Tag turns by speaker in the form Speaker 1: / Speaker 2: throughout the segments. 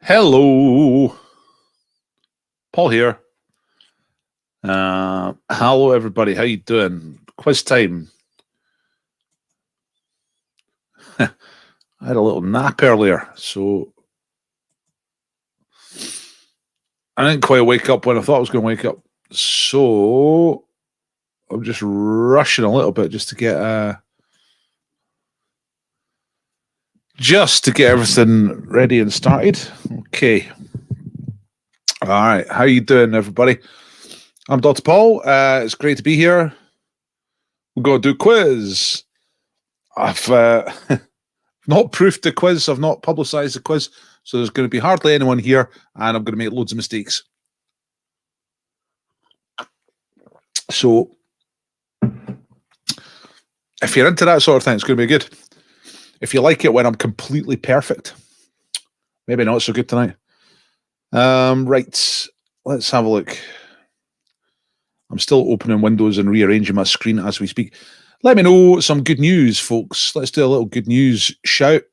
Speaker 1: Hello, Paul here. Hello, everybody. How you doing? Quiz time. I had a little nap earlier, so I didn't quite wake up when I thought I was going to wake up. So I'm just rushing a little bit just to get everything ready and started. Okay. All right. How you doing, everybody? I'm Dr. Paul. It's great to be here. We're going to do quiz. I've not proofed the quiz. I've not publicised the quiz. So there's going to be hardly anyone here, and I'm going to make loads of mistakes. So if you're into that sort of thing, it's going to be good. If you like it when I'm completely perfect, maybe not so good tonight. Right, let's have a look. I'm still opening Windows and rearranging my screen as we speak. Let me know some good news, folks. Let's do a little good news shout.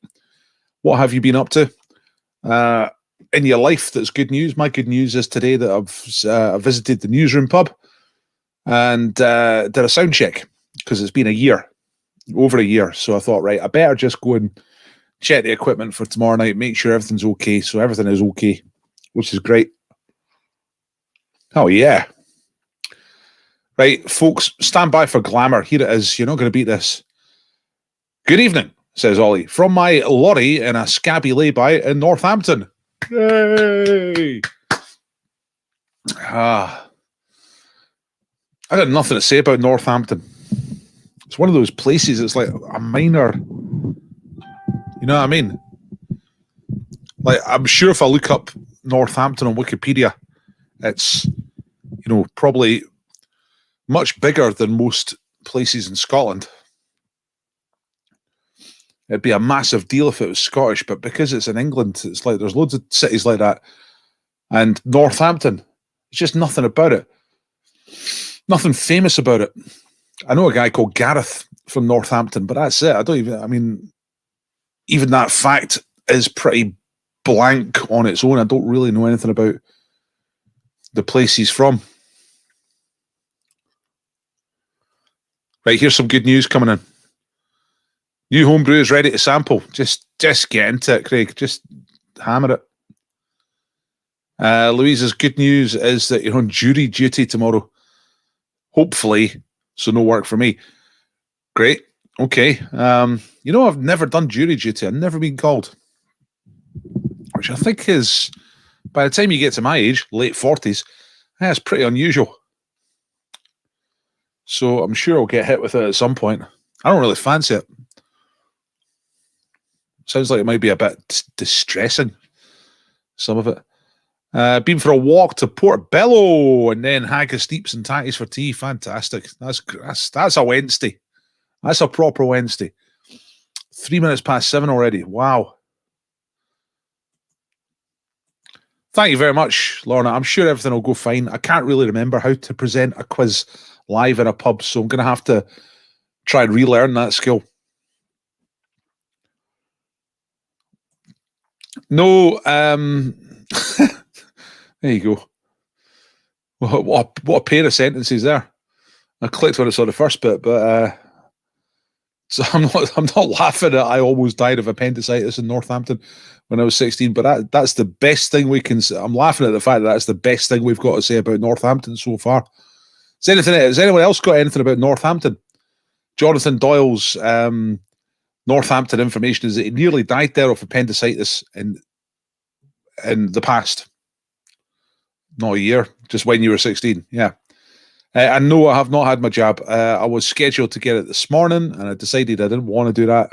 Speaker 1: What have you been up to in your life that's good news? My good news is today that I've visited the newsroom pub and did a sound check because it's been over a year. So I thought, right, I better just go and check the equipment for tomorrow night, make sure everything's okay. So everything is okay, which is great. Oh, yeah. Right, folks, stand by for glamour. Here it is. You're not going to beat this. Good evening, says Ollie, from my lorry in a scabby lay-by in Northampton. Yay! I got nothing to say about Northampton. It's one of those places, it's like a minor, you know what I mean? Like, I'm sure if I look up Northampton on Wikipedia, it's, probably much bigger than most places in Scotland. It'd be a massive deal if it was Scottish, but because it's in England, it's like there's loads of cities like that. And Northampton, it's just nothing about it. Nothing famous about it. I know a guy called Gareth from Northampton, but that's it. Even that fact is pretty blank on its own. I don't really know anything about the place he's from. Right, here's some good news coming in. New homebrew is ready to sample. Just get into it, Craig. Just hammer it. Louisa's good news is that you're on jury duty tomorrow. Hopefully, so no work for me. Great. Okay. I've never done jury duty. I've never been called. Which I think is, by the time you get to my age, late 40s, that's pretty unusual. So I'm sure I'll get hit with it at some point. I don't really fancy it. Sounds like it might be a bit distressing, some of it. Been for a walk to Portobello and then haggis, steeps and tatties for tea. Fantastic. That's a Wednesday. That's a proper Wednesday. 3 minutes past 7 already. Wow. Thank you very much, Lorna. I'm sure everything will go fine. I can't really remember how to present a quiz live in a pub, so I'm going to have to try and relearn that skill. No, there you go. What a pair of sentences there. I clicked when I saw the first bit, but so I'm not laughing at I almost died of appendicitis in Northampton when I was 16, but that's the best thing we can say. I'm laughing at the fact that that's the best thing we've got to say about Northampton so far. Has anyone else got anything about Northampton? Jonathan Doyle's Northampton information is that he nearly died there of appendicitis in the past. Not a year, just when you were 16. Yeah. And no, I have not had my jab. I was scheduled to get it this morning, and I decided I didn't want to do that,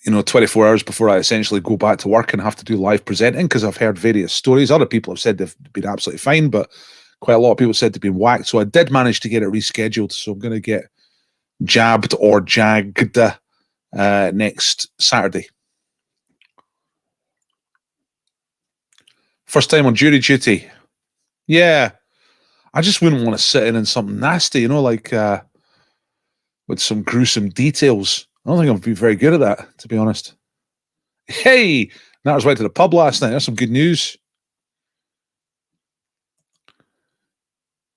Speaker 1: 24 hours before I essentially go back to work and have to do live presenting, because I've heard various stories. Other people have said they've been absolutely fine, but quite a lot of people said they've been whacked. So I did manage to get it rescheduled. So I'm going to get jabbed or jagged next Saturday. First time on jury duty. Yeah. I just wouldn't want to sit in something nasty, with some gruesome details. I don't think I'd be very good at that, to be honest. Hey, Natters went to the pub last night. That's some good news.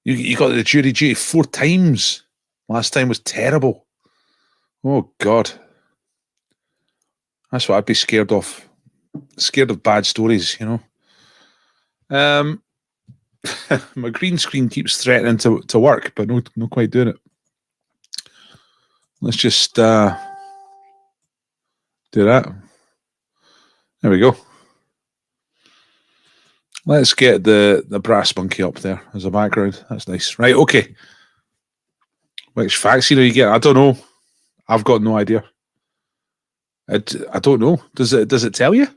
Speaker 1: You got the jury duty 4 times. Last time was terrible. Oh, God. That's what I'd be scared of. Scared of bad stories, you know. My green screen keeps threatening to work, but no quite doing it. Let's just do that. There we go. Let's get the brass monkey up there as a background. That's nice. Right, okay. Which vaccine are you getting? I don't know. I've got no idea. I don't know. Does it tell you?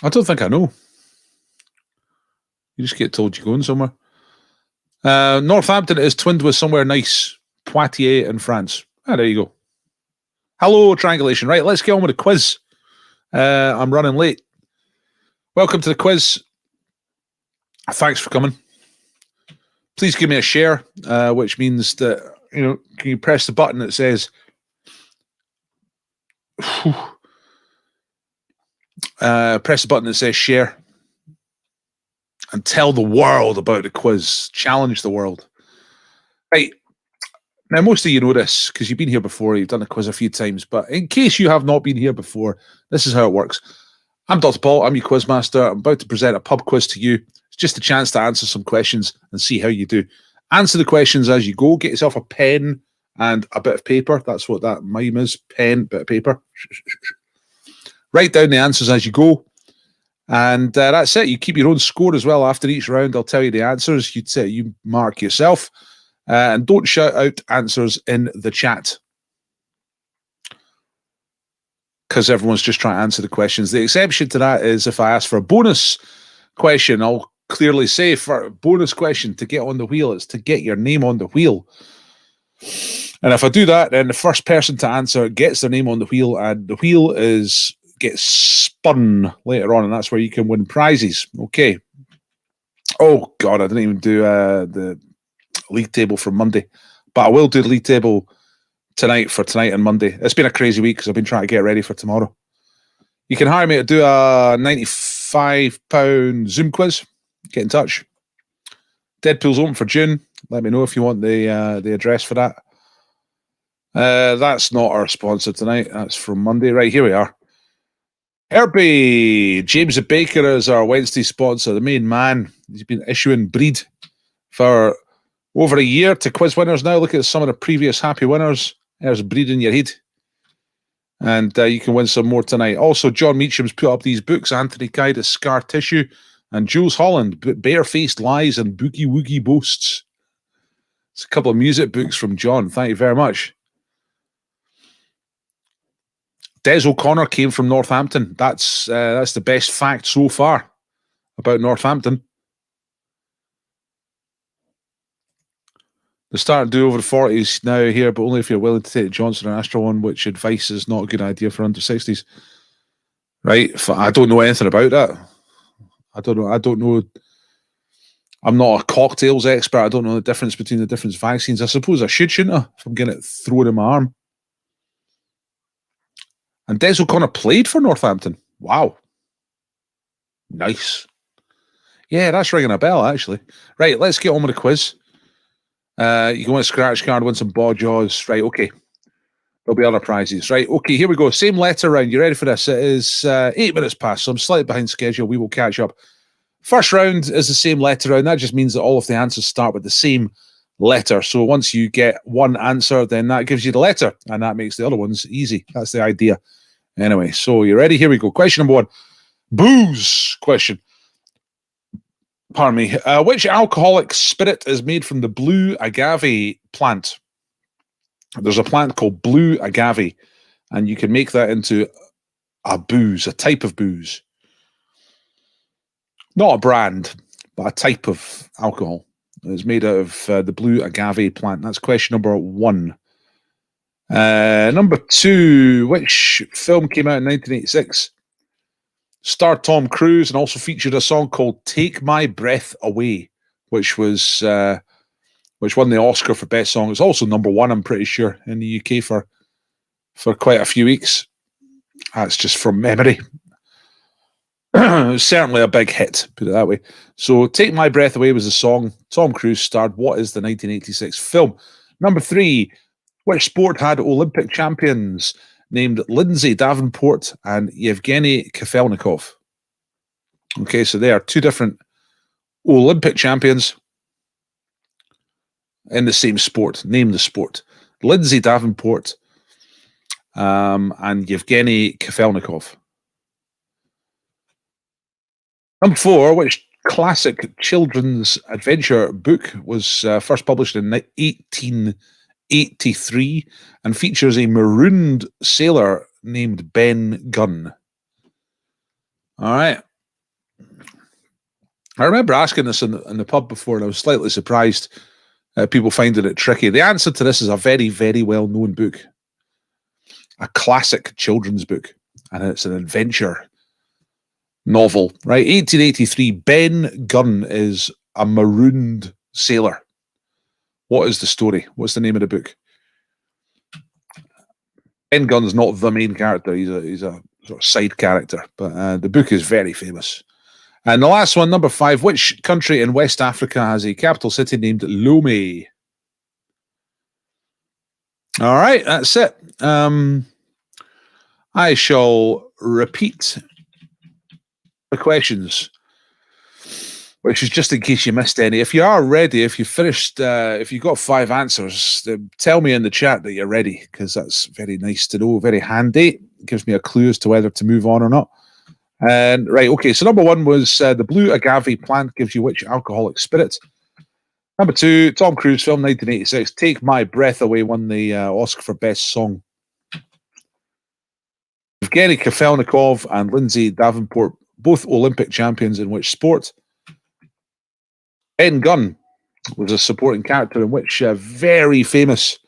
Speaker 1: I don't think I know. You just get told you're going somewhere. Northampton is twinned with somewhere nice. Poitiers in France. There you go. Hello, triangulation. Right, let's get on with the quiz. I'm running late. Welcome to the quiz. Thanks for coming. Please give me a share, which means that, you know, can you press the button that says press the button that says share and tell the world about the quiz. Challenge the world. Right. Now, most of you know this because you've been here before. You've done the quiz a few times. But in case you have not been here before, this is how it works. I'm Dr. Paul. I'm your quizmaster. I'm about to present a pub quiz to you. It's just a chance to answer some questions and see how you do. Answer the questions as you go. Get yourself a pen and a bit of paper. That's what that mime is. Pen, bit of paper. Write down the answers as you go. And that's it. You keep your own score as well after each round. I'll tell you the answers. You mark yourself. And don't shout out answers in the chat, because everyone's just trying to answer the questions. The exception to that is if I ask for a bonus question, I'll clearly say for a bonus question to get on the wheel, it's to get your name on the wheel. And if I do that, then the first person to answer gets their name on the wheel, and the wheel gets spun later on, and that's where you can win prizes. Okay. Oh, God, I didn't even do the league table for Monday, but I will do the league table tonight and Monday. It's been a crazy week because I've been trying to get ready for tomorrow. You can hire me to do a £95 Zoom quiz. Get in touch. Deadpool's open for June. Let me know if you want the address for that. That's not our sponsor tonight. That's from Monday. Right, here we are. Herbie, James the Baker is our Wednesday sponsor, the main man. He's been issuing breed for over a year to quiz winners now. Look at some of the previous happy winners. There's breed in your head. And you can win some more tonight. Also, John Meacham's put up these books. Anthony Kiedis, Scar Tissue, and Jules Holland, Barefaced Lies and Boogie Woogie Boasts. It's a couple of music books from John. Thank you very much. Des O'Connor came from Northampton. That's the best fact so far about Northampton. They're starting to do over the 40s now here, but only if you're willing to take the Johnson and Astra one, which advice is not a good idea for under 60s. Right? I don't know anything about that. I don't know. I'm not a cocktails expert. I don't know the difference between the different vaccines. I suppose I should, shouldn't I? If I'm getting it thrown in my arm. And Des O'Connor played for Northampton. Wow. Nice. Yeah, that's ringing a bell, actually. Right, let's get on with the quiz. You can win a scratch card, win some ball jaws. Right, okay. There'll be other prizes. Right, okay, here we go. Same letter round. You ready for this? It is 8 minutes past, so I'm slightly behind schedule. We will catch up. First round is the same letter round. That just means that all of the answers start with the same letter. So once you get one answer, then that gives you the letter, and that makes the other ones easy. That's the idea. Anyway, so you ready? Here we go. Question number 1. Booze question. Pardon me. Which alcoholic spirit is made from the blue agave plant? There's a plant called blue agave, and you can make that into a booze, a type of booze. Not a brand, but a type of alcohol. It's made out of the blue agave plant. That's question number 1. Number 2. Which film came out in 1986? Starred Tom Cruise and also featured a song called "Take My Breath Away," which won the Oscar for Best Song. It's also number 1, I'm pretty sure, in the UK for quite a few weeks. That's just from memory. It was certainly a big hit, put it that way. So Take My Breath Away was the song. Tom Cruise starred. What is the 1986 film? Number 3, which sport had Olympic champions named Lindsay Davenport and Yevgeny Kafelnikov? Okay, so they are 2 different Olympic champions in the same sport. Name the sport. Lindsay Davenport and Yevgeny Kafelnikov. Number 4, which classic children's adventure book was first published in 1883 and features a marooned sailor named Ben Gunn? All right. I remember asking this in the pub before, and I was slightly surprised people finding it tricky. The answer to this is a very, very well-known book. A classic children's book, and it's an adventure novel, right? 1883, Ben Gunn is a marooned sailor. What is the story? What's the name of the book? Ben Gunn's not the main character. He's a sort of side character, but the book is very famous. And the last one, number 5, which country in West Africa has a capital city named Lomé? All right, that's it. I shall repeat the questions, which is just in case you missed any. If you are ready, if you finished, if you got 5 answers, then tell me in the chat that you're ready, because that's very nice to know, very handy. It gives me a clue as to whether to move on or not. And right, okay, so number 1 was the blue agave plant gives you which alcoholic spirit? Number 2, Tom Cruise film, 1986, Take My Breath Away won the Oscar for Best Song. Evgeny Kafelnikov and Lindsay Davenport, both Olympic champions in which sport? Ben Gunn was a supporting character in which very famous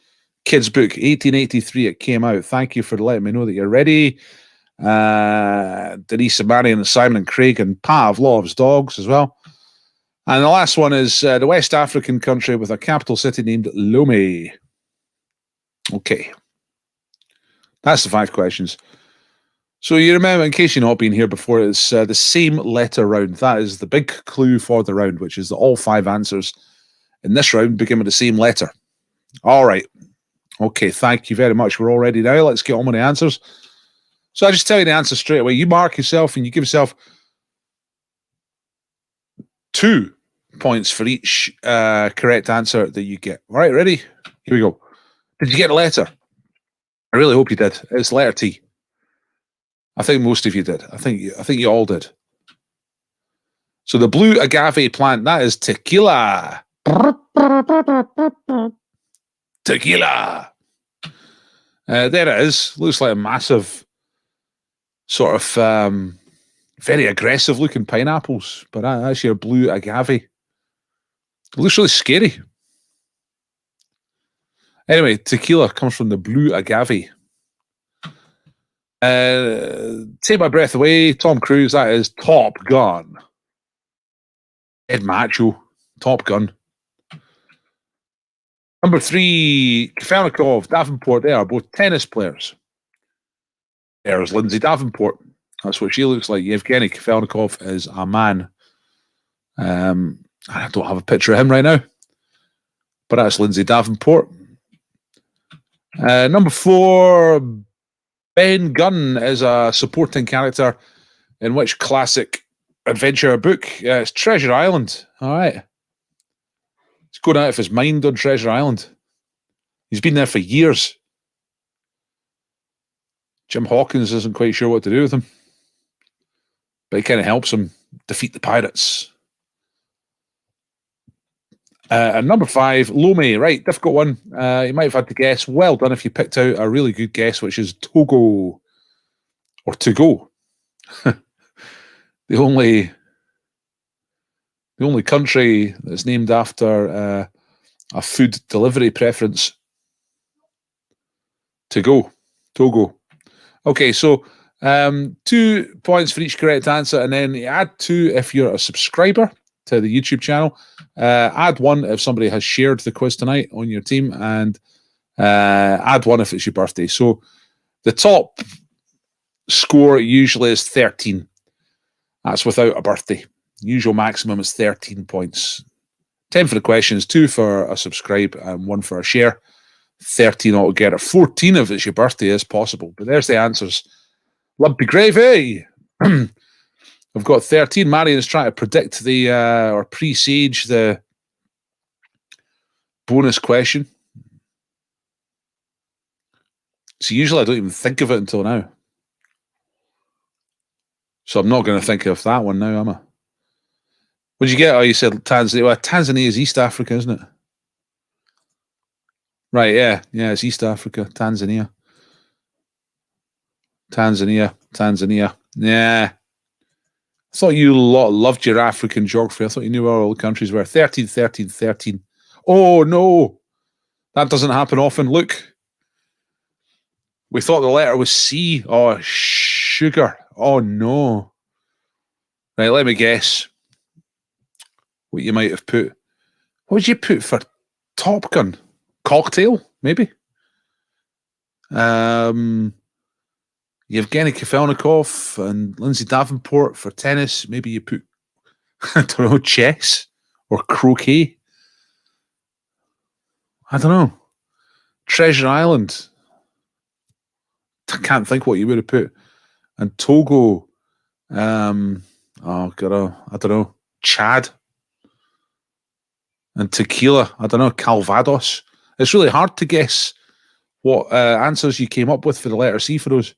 Speaker 1: kids' book, 1883 it came out. Thank you for letting me know that you're ready. Denise and Marion and Simon and Craig and Pavlov's dogs as well. And the last one is the West African country with a capital city named Lomé. Okay. That's the 5 questions. So you remember, in case you've not been here before, it's the same letter round. That is the big clue for the round, which is that all 5 answers in this round begin with the same letter. All right. Okay, thank you very much. We're all ready now. Let's get on with the answers. So I just tell you the answer straight away. You mark yourself and you give yourself 2 points for each correct answer that you get. All right, ready? Here we go. Did you get a letter? I really hope you did. It's letter T. I think most of you did. I think you all did. So the blue agave plant, that is tequila. Tequila. There it is. Looks like a massive sort of very aggressive looking pineapples, but that's your blue agave. It looks really scary. Anyway, tequila comes from the blue agave. Take My Breath Away, Tom Cruise, that is Top Gun. Ed Macho, Top Gun. Number 3, Kafelnikov, Davenport, they are both tennis players. There's Lindsay Davenport. That's what she looks like. Yevgeny Kafelnikov is a man. I don't have a picture of him right now, but that's Lindsay Davenport. Number 4, Ben Gunn is a supporting character in which classic adventure book? It's Treasure Island. All right. He's going out of his mind on Treasure Island. He's been there for years. Jim Hawkins isn't quite sure what to do with him, but he kind of helps him defeat the pirates. And number 5, Lomé. Right, difficult one. You might have had to guess. Well done if you picked out a really good guess, which is Togo. Or to go. the only country that's named after a food delivery preference. To go. Togo. Okay, so 2 points for each correct answer, and then you add 2 if you're a subscriber to the YouTube channel. Add 1 if somebody has shared the quiz tonight on your team, and add 1 if it's your birthday. So the top score usually is 13. That's without a birthday. Usual maximum is 13 points. 10 for the questions, 2 for a subscribe, and 1 for a share. 13 altogether. 14 if it's your birthday is possible. But there's the answers. Lumpy gravy. I've got 13. Marion's trying to predict the or presage the bonus question. So usually I don't even think of it until now. So I'm not going to think of that one now, am I? What did you get? Oh, you said Tanzania. Well, Tanzania is East Africa, isn't it? Right, yeah. Yeah, it's East Africa. Tanzania. Yeah. I thought you loved your African geography. I thought you knew where all the countries were. 13. Oh, no. That doesn't happen often. Look. We thought the letter was C. Oh, sugar. Oh, no. Right, let me guess what you might have put. What would you put for Top Gun? Cocktail, maybe? Yevgeny Kafelnikov and Lindsay Davenport for tennis. Maybe you put, I don't know, chess or croquet. I don't know. Treasure Island. I can't think what you would have put. And Togo. I don't know. Chad. And Tequila. I don't know. Calvados. It's really hard to guess what answers you came up with for the letter C for those.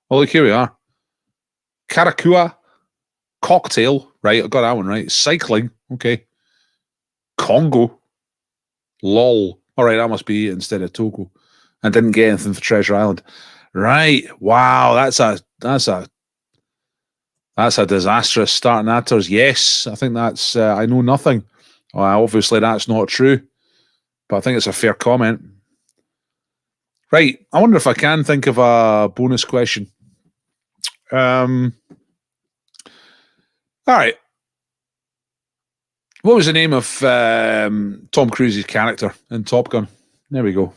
Speaker 1: Well, look, here we are. Karakua. Cocktail. Right, I got that one right. Cycling. Okay. Congo. Lol. All right, that must be it instead of Togo. I didn't get anything for Treasure Island. Right. Wow, that's a disastrous start in Atters. Yes, I think that's I know nothing. Obviously that's not true, but I think it's a fair comment. Right. I wonder if I can think of a bonus question. All right. What was the name of Tom Cruise's character in Top Gun? There we go.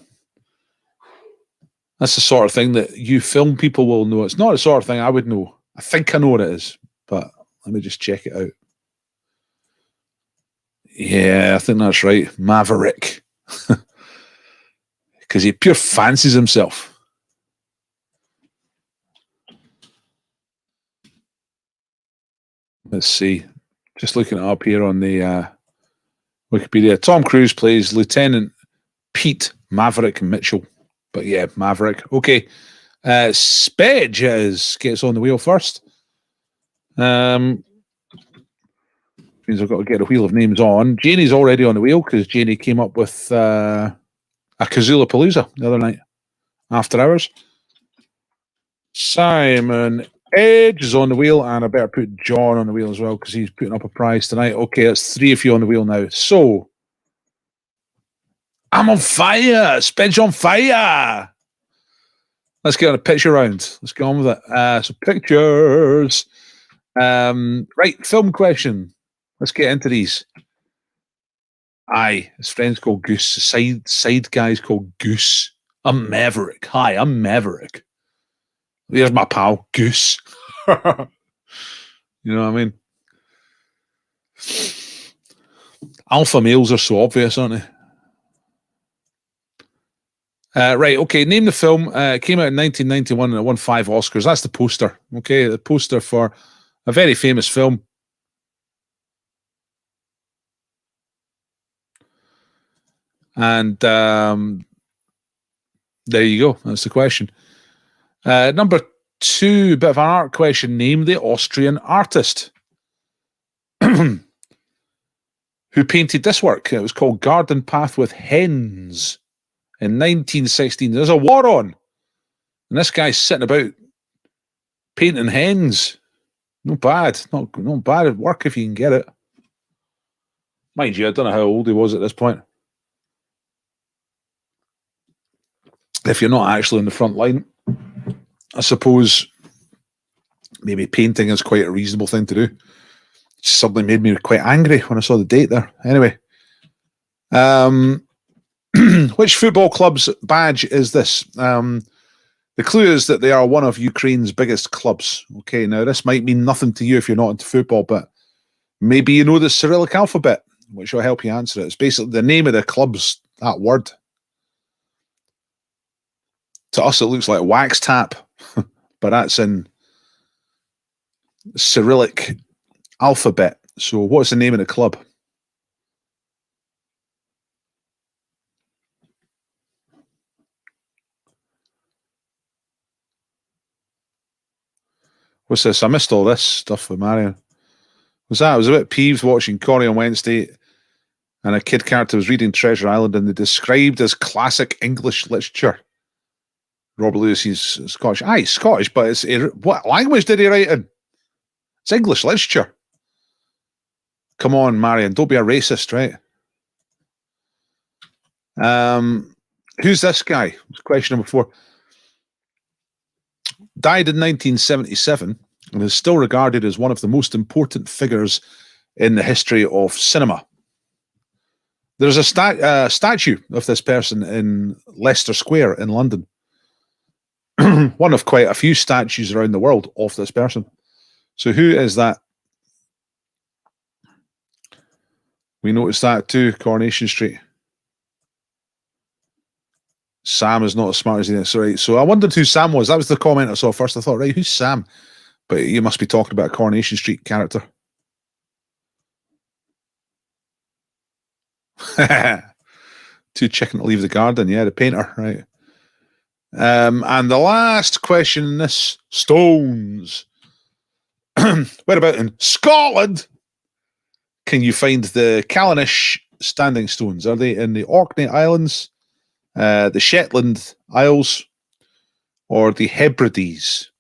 Speaker 1: That's the sort of thing that you film people will know. It's not the sort of thing I would know. I think I know what it is, but let me just check it out. Yeah, I think that's right. Maverick. Because he pure fancies himself. Let's see. Just looking it up here on the Wikipedia. Tom Cruise plays Lieutenant Pete Maverick Mitchell. But yeah, Maverick. Okay. Spedge gets on the wheel first. Means I've got to get the wheel of names on. Janie's already on the wheel because Janie came up with a Kazula Palooza the other night after hours. Simon Edge is on the wheel, and I better put John on the wheel as well because he's putting up a prize tonight. Okay, it's 3 of you on the wheel now. So I'm on fire. Spedge on fire. Let's get on a picture round. Let's get on with it. So pictures. Right, film question. Let's get into these. His friend's called Goose. Side guy's called Goose. I'm Maverick. Hi, I'm Maverick. There's my pal, Goose. You know what I mean? Alpha males are so obvious, aren't they? Right, okay, name the film. It came out in 1991 and it won 5 Oscars. That's the poster, okay? The poster for a very famous film. And there you go. That's the question. Number 2, bit of an art question. Name the Austrian artist who painted this work. It was called Garden Path with Hens in 1916. There's a war on, and this guy's sitting about painting hens. Not bad. Not bad at work if you can get it. Mind you, I don't know how old he was at this point. If you're not actually in the front line, I suppose maybe painting is quite a reasonable thing to do. It suddenly made me quite angry when I saw the date there. Anyway, which football club's badge is this? The clue is that they are one of Ukraine's biggest clubs. Okay, now this might mean nothing to you if you're not into football, but maybe you know the Cyrillic alphabet, which will help you answer it. It's basically the name of the club's that word. To us, it looks like wax tap, but that's in Cyrillic alphabet. So what's the name of the club? What's this? I missed all this stuff with Marion. Was that? I was a bit peeved watching Corrie on Wednesday, and a kid character was reading Treasure Island, and they described as classic English literature. Robert Lewis, he's Scottish. Aye, Scottish, but it's what language did he write in? It's English literature. Come on, Marion, don't be a racist, right? Who's this guy? Question number 4. Died in 1977 and is still regarded as one of the most important figures in the history of cinema. There's a statue of this person in Leicester Square in London. One of quite a few statues around the world of this person. So who is that? We noticed that too, Coronation Street. Sam is not as smart as he is. Right. So I wondered who Sam was. That was the comment I saw first. I thought, right, who's Sam? But you must be talking about a Coronation Street character. Too chicken to leave the garden. Yeah, the painter, right. And the last question in this, stones. Where about in Scotland can you find the Callanish standing stones? Are they in the Orkney Islands, the Shetland Isles, or the Hebrides?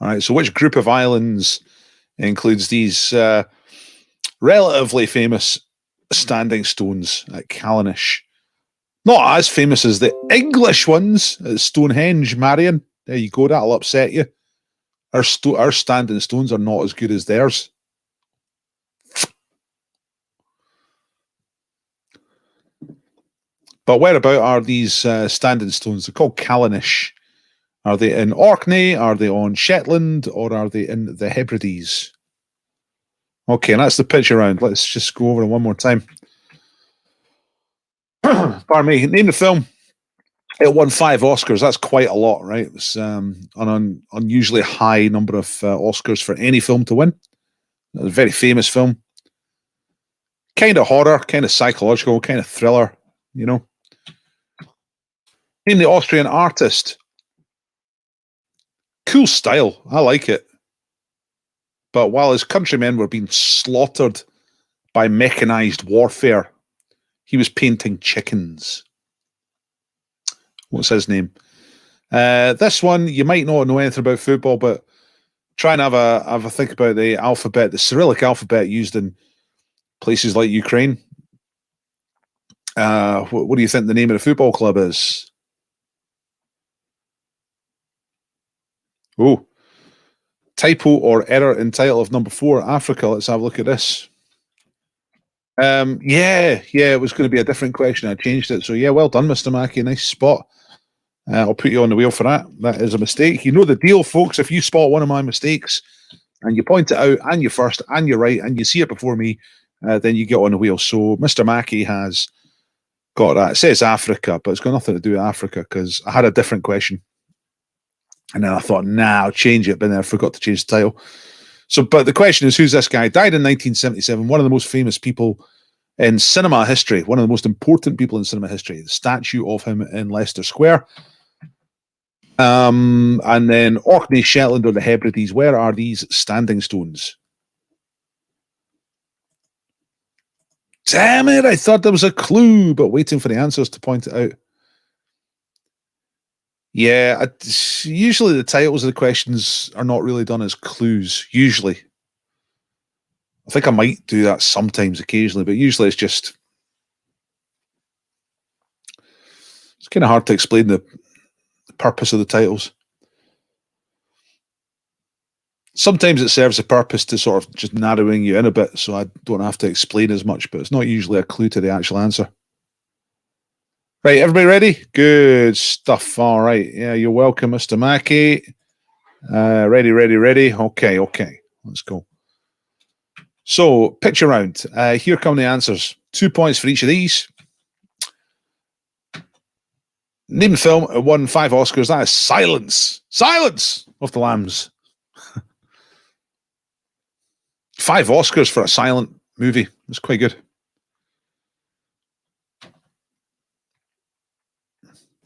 Speaker 1: All right, so which group of islands includes these relatively famous standing stones at Callanish? Not as famous as the English ones at Stonehenge, Marion. There you go, that'll upset you. Our standing stones are not as good as theirs. But whereabout are these standing stones? They're called Callanish. Are they in Orkney? Are they on Shetland? Or are they in the Hebrides? Okay, and that's the pitch around. Let's just go over it one more time. Pardon me. Name the film. It won 5 Oscars. That's quite a lot, right? It was an unusually high number of Oscars for any film to win. It was a very famous film. Kind of horror, kind of psychological, kind of thriller, you know. Name the Austrian artist. Cool style. I like it. But while his countrymen were being slaughtered by mechanized warfare, he was painting chickens. What's his name? This one, you might not know anything about football, but try and have a think about the alphabet, the Cyrillic alphabet used in places like Ukraine. What do you think the name of the football club is? Oh, typo or error in title of number 4, Africa. Let's have a look at this. Yeah, it was going to be a different question. I changed it. So yeah, well done, Mr. Mackey. Nice spot. I'll put you on the wheel for that. That is a mistake. You know the deal, folks. If you spot one of my mistakes and you point it out and you're first and you're right and you see it before me, then you get on the wheel. So Mr. Mackey has got that. It says Africa, but it's got nothing to do with Africa because I had a different question. And then I thought, nah, I'll change it, but then I forgot to change the title. So, but the question is, who's this guy? Died in 1977, one of the most famous people in cinema history, one of the most important people in cinema history. The statue of him in Leicester Square. And then Orkney, Shetland, or the Hebrides, where are these standing stones? Damn it, I thought there was a clue, but waiting for the answers to point it out. Yeah, usually the titles of the questions are not really done as clues, usually. I think I might do that sometimes, occasionally, but usually it's just... It's kind of hard to explain the purpose of the titles. Sometimes it serves a purpose to sort of just narrowing you in a bit, so I don't have to explain as much, but it's not usually a clue to the actual answer. Right, everybody ready? Good stuff. All right. Yeah, you're welcome, Mr. Mackey. Ready. Okay. Let's go. So, picture round. Here come the answers. 2 points for each of these. Name the film it won 5 Oscars. That is Silence. Silence of the Lambs. 5 Oscars for a silent movie. It's quite good.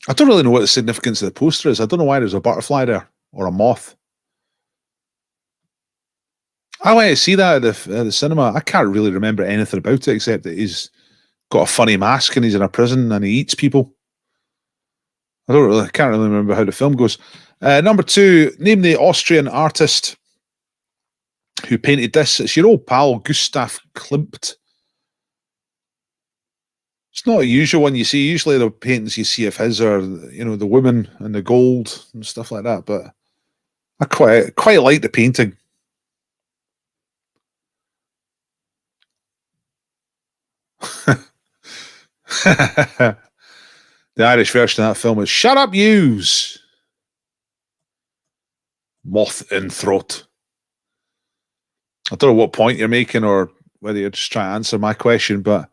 Speaker 1: I don't really know what the significance of the poster is. I don't know why there's a butterfly there or a moth. I went to see that at the cinema. I can't really remember anything about it except that he's got a funny mask and he's in a prison and he eats people. I can't really remember how the film goes. Number 2, name the Austrian artist who painted this. It's your old pal, Gustav Klimt. It's not a usual one you see. Usually the paintings you see of his are, the women and the gold and stuff like that. But I quite like the painting. The Irish version of that film is Shut Up Yous. Moth in Throat. I don't know what point you're making or whether you're just trying to answer my question, but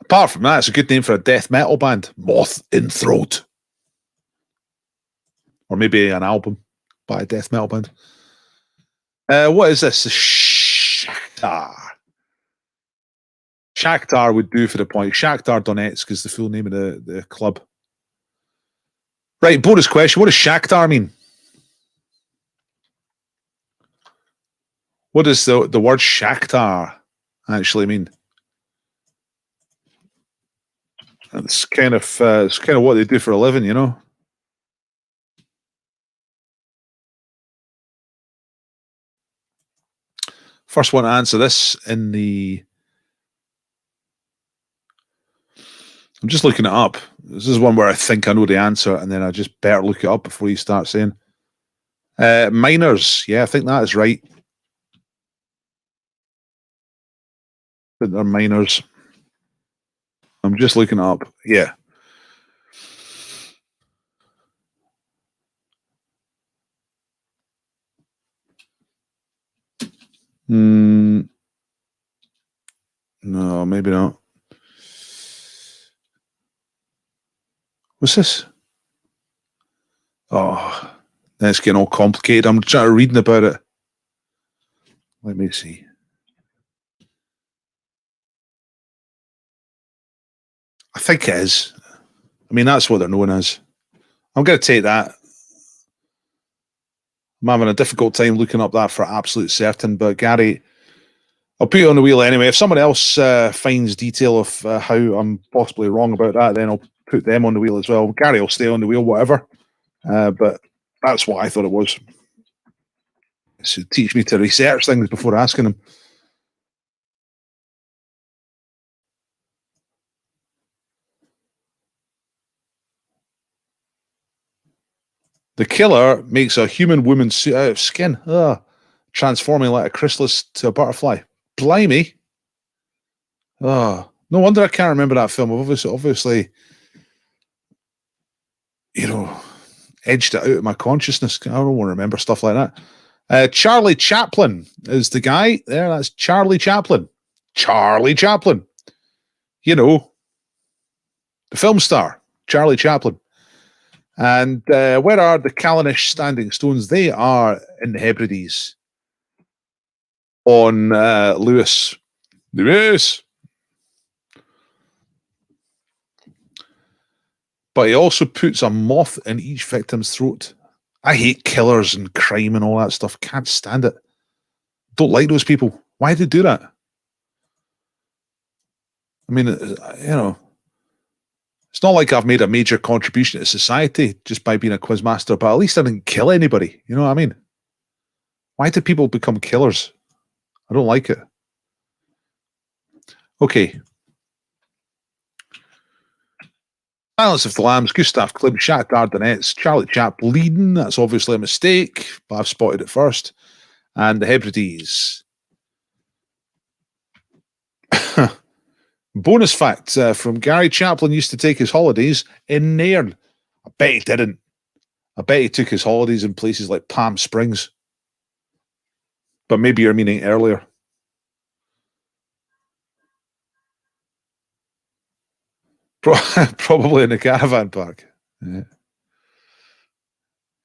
Speaker 1: apart from that, it's a good name for a death metal band. Moth in Throat. Or maybe an album by a death metal band. What is this? Shakhtar. Shakhtar would do for the point. Shakhtar Donetsk is the full name of the club. Right, bonus question. What does Shakhtar mean? What does the word Shakhtar actually mean? It's kind of what they do for a living, First one to answer this in the... I'm just looking it up. This is one where I think I know the answer, and then I just better look it up before you start saying. Miners. Yeah, I think that is right. But they're miners. I'm just looking it up. Yeah. No, maybe not. What's this? Oh, that's getting all complicated. I'm trying to reading about it. Let me see. I think it is. I mean, that's what they're known as. I'm going to take that. I'm having a difficult time looking up that for absolute certain, but Gary, I'll put you on the wheel anyway. If someone else finds detail of how I'm possibly wrong about that, then I'll put them on the wheel as well. Gary will stay on the wheel, whatever. But that's what I thought it was. So teach me to research things before asking them. The killer makes a human woman suit out of skin, transforming like a chrysalis to a butterfly. Blimey. No wonder I can't remember that film. Obviously, edged it out of my consciousness. I don't want to remember stuff like that. Charlie Chaplin is the guy there. That's Charlie Chaplin. Charlie Chaplin. The film star, Charlie Chaplin. And where are the Callanish standing stones? They are in the Hebrides on Lewis. But he also puts a moth in each victim's throat. I hate killers and crime and all that stuff. Can't stand it. Don't like those people. Why do they do that? I mean, it's not like I've made a major contribution to society just by being a quizmaster, but at least I didn't kill anybody. You know what I mean? Why do people become killers? I don't like it. Okay. Silence of the Lambs, Gustav Klimt, Shakhtar Donetsk, Charlie Chaplin. That's obviously a mistake, but I've spotted it first. And the Hebrides. Bonus fact from Gary: Chapline used to take his holidays in Nairn. I bet he didn't. I bet he took his holidays in places like Palm Springs. But maybe you're meaning earlier. Probably in the caravan park. Yeah.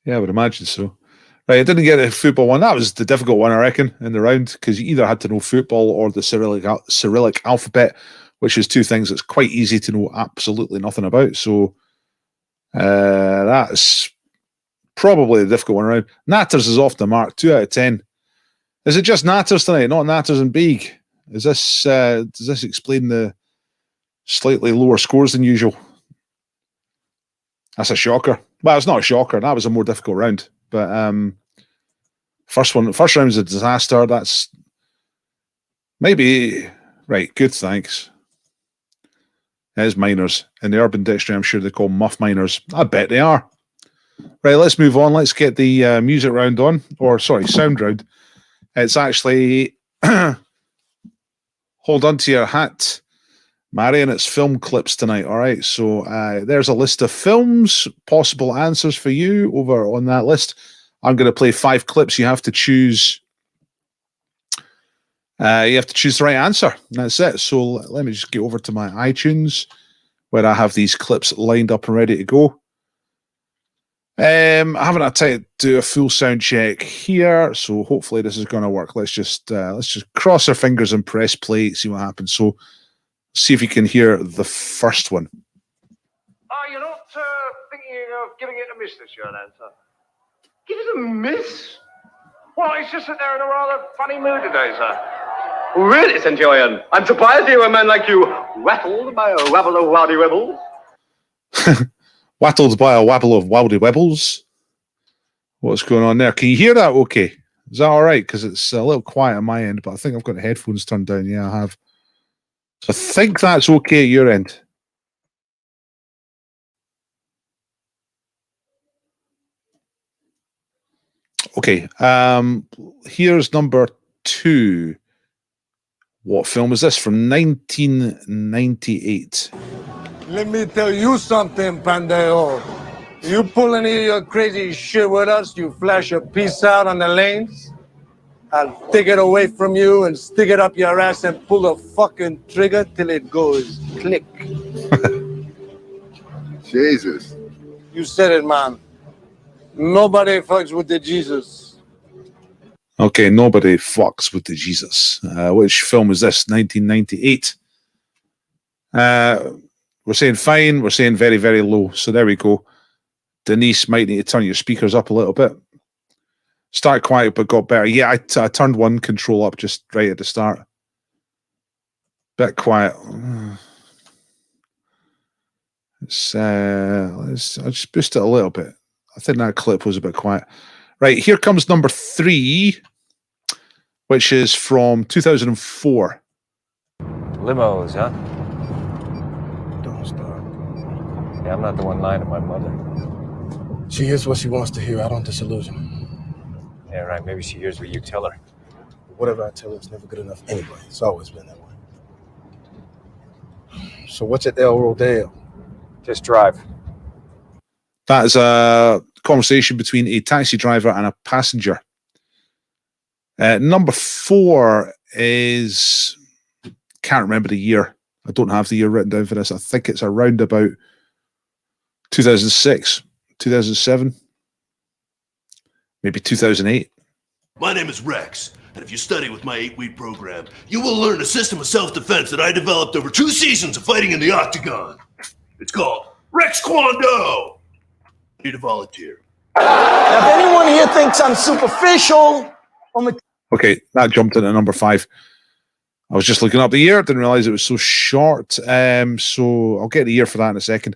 Speaker 1: I would imagine so. Right, I didn't get a football one. That was the difficult one, I reckon, in the round, because you either had to know football or the Cyrillic alphabet, which is two things that's quite easy to know absolutely nothing about. So that's probably the difficult one around. Natters is off the mark, 2 out of 10. Is it just Natters tonight, not Natters and Beag? Is this does this explain the slightly lower scores than usual? That's a shocker. Well, it's not a shocker. That was a more difficult round. But first round was a disaster. That's maybe right. Good, thanks. There's miners in the Urban Dictionary. I'm sure they call muff miners. I bet they are. Right, let's move on. Let's get the music round on, or sorry, sound round. It's actually hold on to your hat, Mary, and it's film clips tonight. All right, so there's a list of films, possible answers for you over on that list. I'm going to play 5 clips. You have to choose. You have to choose the right answer. That's it. So let me just get over to my iTunes, where I have these clips lined up and ready to go. I haven't had time to do a full sound check here, so hopefully this is going to work. Let's just cross our fingers and press play, see what happens. So, see if you can hear the first one.
Speaker 2: You're not thinking of giving it a miss this year, then, sir? Give it a miss? Well, it's just that they're in a rather funny mood today, sir. Really, Centurion? I'm surprised to hear a man like you rattled by a wabble of wowdy rebels.
Speaker 1: Wattled by a wabble of wowdy webbles. What's going on there? Can you hear that okay? Is that all right? Because it's a little quiet on my end, but I think I've got the headphones turned down. Yeah, I have. So I think that's okay at your end. Okay. Here's number 2. What film is this? From 1998.
Speaker 3: Let me tell you something, Pandeo. You pull any of your crazy shit with us, you flash a piece out on the lanes, I'll take it away from you and stick it up your ass and pull the fucking trigger till it goes click.
Speaker 4: Jesus.
Speaker 3: You said it, man. Nobody fucks with the Jesus.
Speaker 1: Okay, nobody fucks with the Jesus. Which film is this? 1998. We're saying fine. We're saying very, very low. So there we go. Denise, might need to turn your speakers up a little bit. Start quiet, but got better. Yeah, I turned one control up just right at the start. Bit quiet. I'll just boost it a little bit. I think that clip was a bit quiet. Right, here comes number 3, which is from 2004.
Speaker 5: Limos, huh?
Speaker 3: Don't start.
Speaker 5: Yeah, I'm not the one lying to my mother.
Speaker 3: She hears what she wants to hear. I don't disillusion.
Speaker 5: Yeah, right. Maybe she hears what you tell her.
Speaker 3: Whatever I tell her, it's never good enough anyway. It's always been that way. So what's at El Rodeo?
Speaker 5: Just drive.
Speaker 1: That is a conversation between a taxi driver and a passenger. Number 4 is, can't remember the year. I don't have the year written down for this. I think it's around about 2006, 2007, maybe 2008.
Speaker 6: My name is Rex, and if you study with my 8-week program, you will learn a system of self-defense that I developed over 2 seasons of fighting in the octagon. It's called Rex Kwando. I need a volunteer.
Speaker 7: Now, if anyone here thinks I'm superficial,
Speaker 1: Okay, that jumped into number 5. I was just looking up the year, didn't realize it was so short. So I'll get the year for that in a second.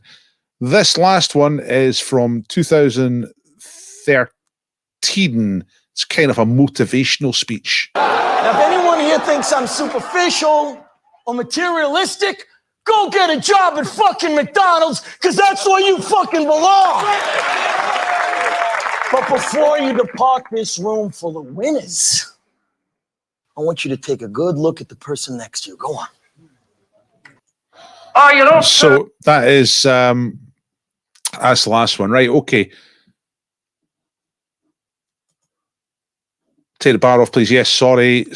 Speaker 1: This last one is from 2013. It's kind of a motivational speech.
Speaker 7: Now, if anyone here thinks I'm superficial or materialistic, go get a job at fucking McDonald's, because that's where you fucking belong. But before you depart this room full of winners, I want you to take a good look at the person next to you. Go on.
Speaker 2: Oh, you don't.
Speaker 1: So that is that's the last one, right? Okay. Take the bar off, please. Yes, sorry. I'm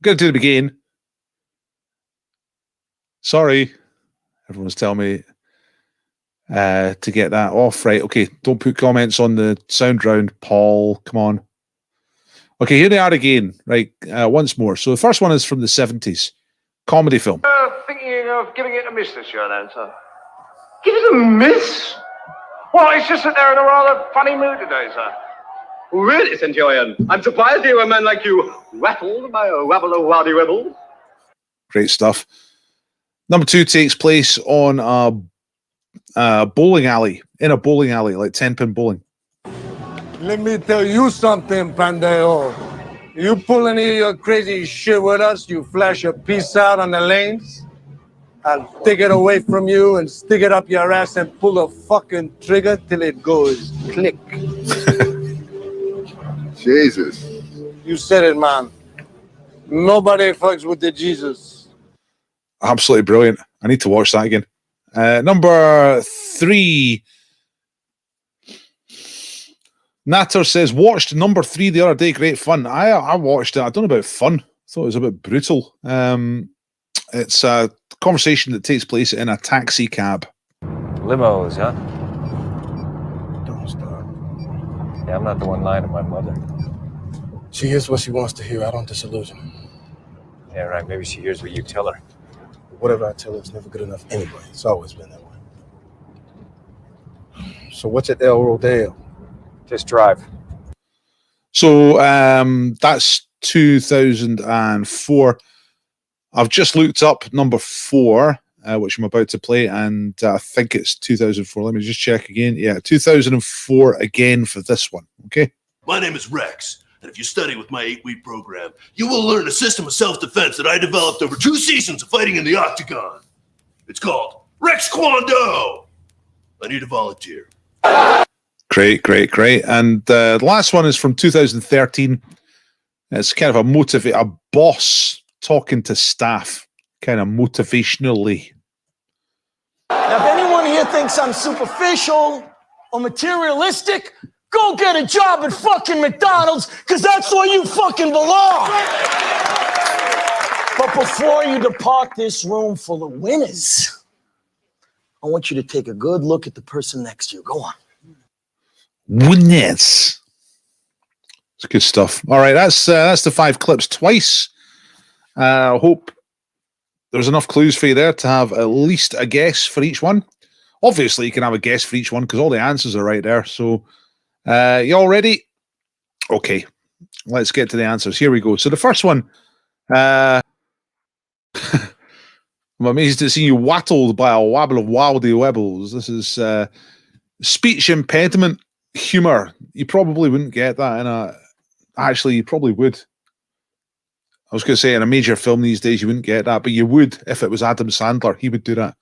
Speaker 1: gonna do it again. Sorry. Everyone's telling me to get that off. Right, okay. Don't put comments on the sound round, Paul. Come on. Okay, here they are again. Right, once more. So the first one is from the 70s. Comedy film.
Speaker 2: Thinking of giving it a miss this year, then, sir. Give it a miss? Well, it's just that they're in a rather funny mood today, sir.
Speaker 4: Really, Centurion? I'm surprised to hear a man like you rattled by a wabble of waddy wibble.
Speaker 1: Great stuff. Number 2 takes place on a bowling alley, in a bowling alley, like 10-pin bowling.
Speaker 3: Let me tell you something, Pandeo. You pull any of your crazy shit with us, you flash a piece out on the lanes, I'll take it away from you and stick it up your ass and pull the fucking trigger till it goes click.
Speaker 8: Jesus.
Speaker 3: You said it, man. Nobody fucks with the Jesus.
Speaker 1: Absolutely brilliant. I need to watch that again. Number 3. Natter says, watched number 3 the other day. Great fun. I watched it. I don't know about fun. I thought it was a bit brutal. It's a conversation that takes place in a taxi cab.
Speaker 5: Limos, huh?
Speaker 3: Don't stop.
Speaker 5: Yeah, I'm not the one lying to my mother.
Speaker 3: She hears what she wants to hear. I don't disillusion.
Speaker 5: Yeah, right. Maybe she hears what you tell her.
Speaker 3: Whatever I tell her is never good enough anyway. It's always been that way. So what's at El Rodeo?
Speaker 5: Just drive.
Speaker 1: So that's 2004. I've just looked up number 4, which I'm about to play, and I think it's 2004. Let me just check again. Yeah, 2004 again for this one. Okay.
Speaker 6: My name is Rex, and if you study with my 8-week program, you will learn a system of self-defense that I developed over 2 seasons of fighting in the octagon. It's called Rex Kwando. I need a volunteer.
Speaker 1: Great. And the last one is from 2013. It's kind of a boss talking to staff, kind of motivationally.
Speaker 7: Now, if anyone here thinks I'm superficial or materialistic, go get a job at fucking McDonald's, because that's where you fucking belong. But before you depart this room full of winners, I want you to take a good look at the person next to you. Go on.
Speaker 1: Winners. It's good stuff. All right, that's the 5 clips twice. I hope there's enough clues for you there to have at least a guess for each one. Obviously, you can have a guess for each one because all the answers are right there. So, you all ready? Okay, let's get to the answers. Here we go. So the first one, I'm amazed to see you wattled by a wabble of wildy webbles. This is speech impediment humor. You probably wouldn't get that in a... Actually, you probably would. I was going to say in a major film these days, you wouldn't get that, but you would if it was Adam Sandler. He would do that.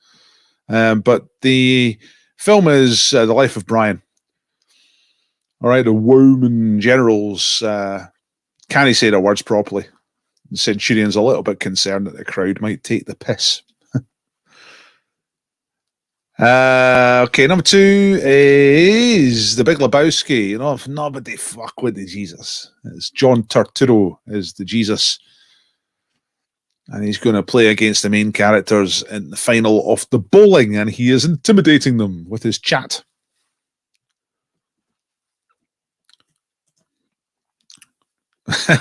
Speaker 1: But the film is The Life of Brian. All right, the Roman generals can't say their words properly. The centurion's a little bit concerned that the crowd might take the piss. Okay, number 2 is The Big Lebowski. You know, if nobody fuck with the Jesus. It's John Turturro is the Jesus. And he's going to play against the main characters in the final of the bowling, and he is intimidating them with his chat.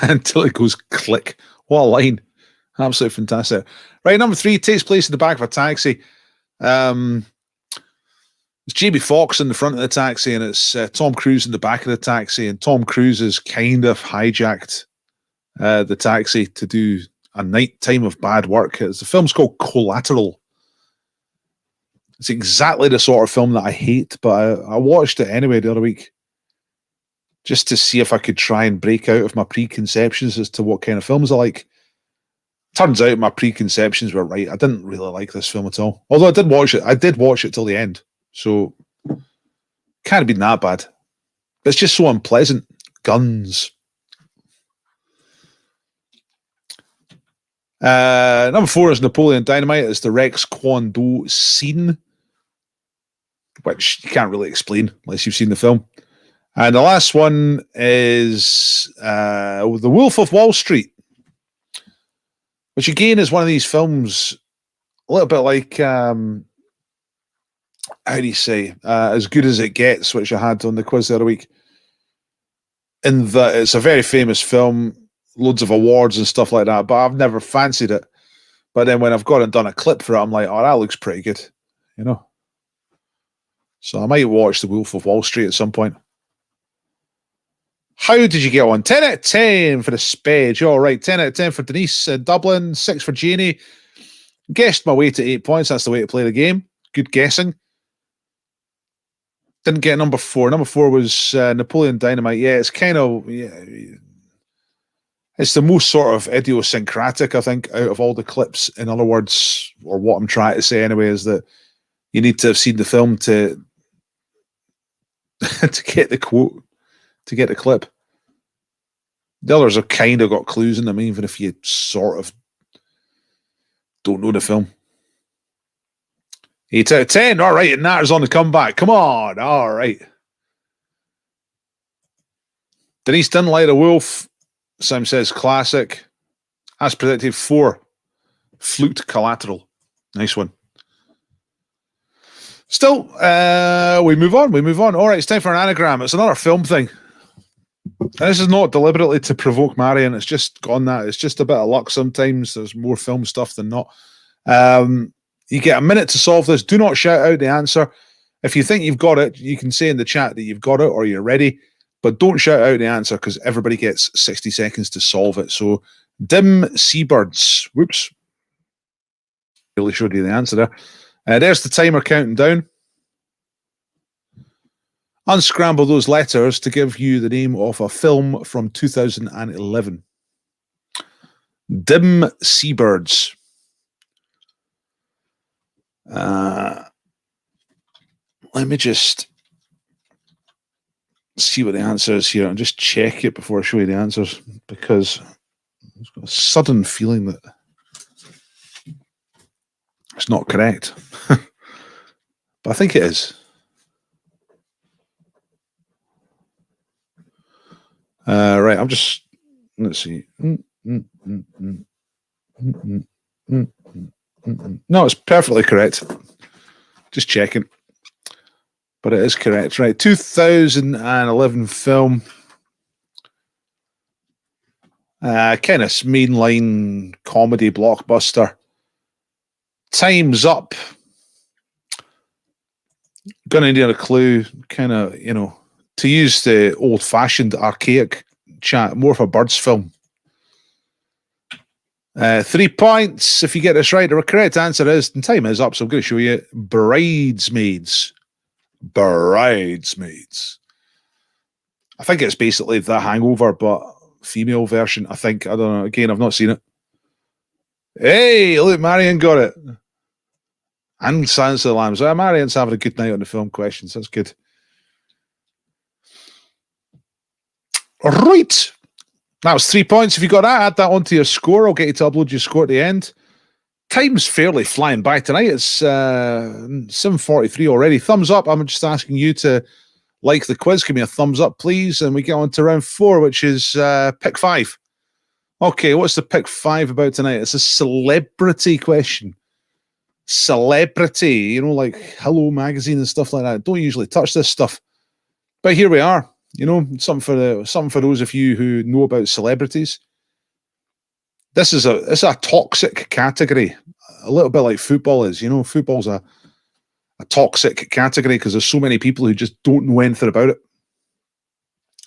Speaker 1: Until it goes click. What a line. Absolutely fantastic. Right, number 3 takes place in the back of a taxi. It's Jamie Foxx in the front of the taxi, and it's Tom Cruise in the back of the taxi, and Tom Cruise has kind of hijacked the taxi to do a night time of bad work. The film's called Collateral. It's exactly the sort of film that I hate, but I watched it anyway the other week just to see if I could try and break out of my preconceptions as to what kind of films I like. Turns out my preconceptions were right. I didn't really like this film at all. Although I did watch it. I did watch it till the end. So, can't have been that bad. But it's just so unpleasant. Guns. Number 4 is Napoleon Dynamite. It's the Rex Kwon Do scene, which you can't really explain unless you've seen the film. And the last one is The Wolf of Wall Street, which again is one of these films, a little bit like, how do you say, As Good as It Gets, which I had on the quiz the other week, in that it's a very famous film, loads of awards and stuff like that, but I've never fancied it. But then when I've gone and done a clip for it, I'm like, oh, that looks pretty good, you know? So I might watch The Wolf of Wall Street at some point. How did you get on? 10 out of 10 for the Spedge. All right, 10 out of 10 for Denise in Dublin, 6 for Janie. Guessed my way to 8 points. That's the way to play the game. Good guessing. Didn't get number 4. Number 4 was Napoleon Dynamite. Yeah, it's kind of... Yeah, it's the most sort of idiosyncratic, I think, out of all the clips. In other words, or what I'm trying to say anyway, is that you need to have seen the film to to get the quote, to get the clip. The others have kind of got clues in them, even if you sort of don't know the film. 8 out of 10. All right, and Natter's on the comeback. Come on. All right. Denise didn't like The Wolf. Sam says classic. As predicted, 4. Flute Collateral. Nice one. Still, we move on. We move on. All right, it's time for an anagram. It's another film thing. And this is not deliberately to provoke Marion. It's just gone that. It's just a bit of luck sometimes. There's more film stuff than not. You get a minute to solve this. Do not shout out the answer. If you think you've got it, you can say in the chat that you've got it or you're ready. But don't shout out the answer because everybody gets 60 seconds to solve it. So, dim seabirds. Whoops. Really showed you the answer there. There's the timer counting down. Unscramble those letters to give you the name of a film from 2011. Dim Seabirds. Let me just see what the answer is here and just check it before I show you the answers, because I've got a sudden feeling that it's not correct. But I think it is. Right, I'm just, let's see. No, it's perfectly correct. Just checking. But it is correct. Right, 2011 film. Kind of mainline comedy blockbuster. Time's Up. Gonna need a clue, kind of, you know, to use the old-fashioned, archaic chat, more of a Birds film. 3 points if you get this right. The correct answer is, and time is up, so I'm going to show you, Bridesmaids. Bridesmaids. I think it's basically The Hangover, but female version, I think. I don't know. Again, I've not seen it. Hey, look, Marion got it. And Silence of the Lambs. Marion's having a good night on the film questions. That's good. Right. That was 3 points. If you got that, add that onto your score. I'll get you to upload your score at the end. Time's fairly flying by tonight. It's 7:43 already. Thumbs up. I'm just asking you to like the quiz. Give me a thumbs up, please. And we get on to round 4, which is pick 5. Okay, what's the pick 5 about tonight? It's a celebrity question. Celebrity, you know, like Hello Magazine and stuff like that. Don't usually touch this stuff. But here we are. You know, something for those of you who know about celebrities. This is a toxic category, a little bit like football is. You know, football's a toxic category because there's so many people who just don't know anything about it.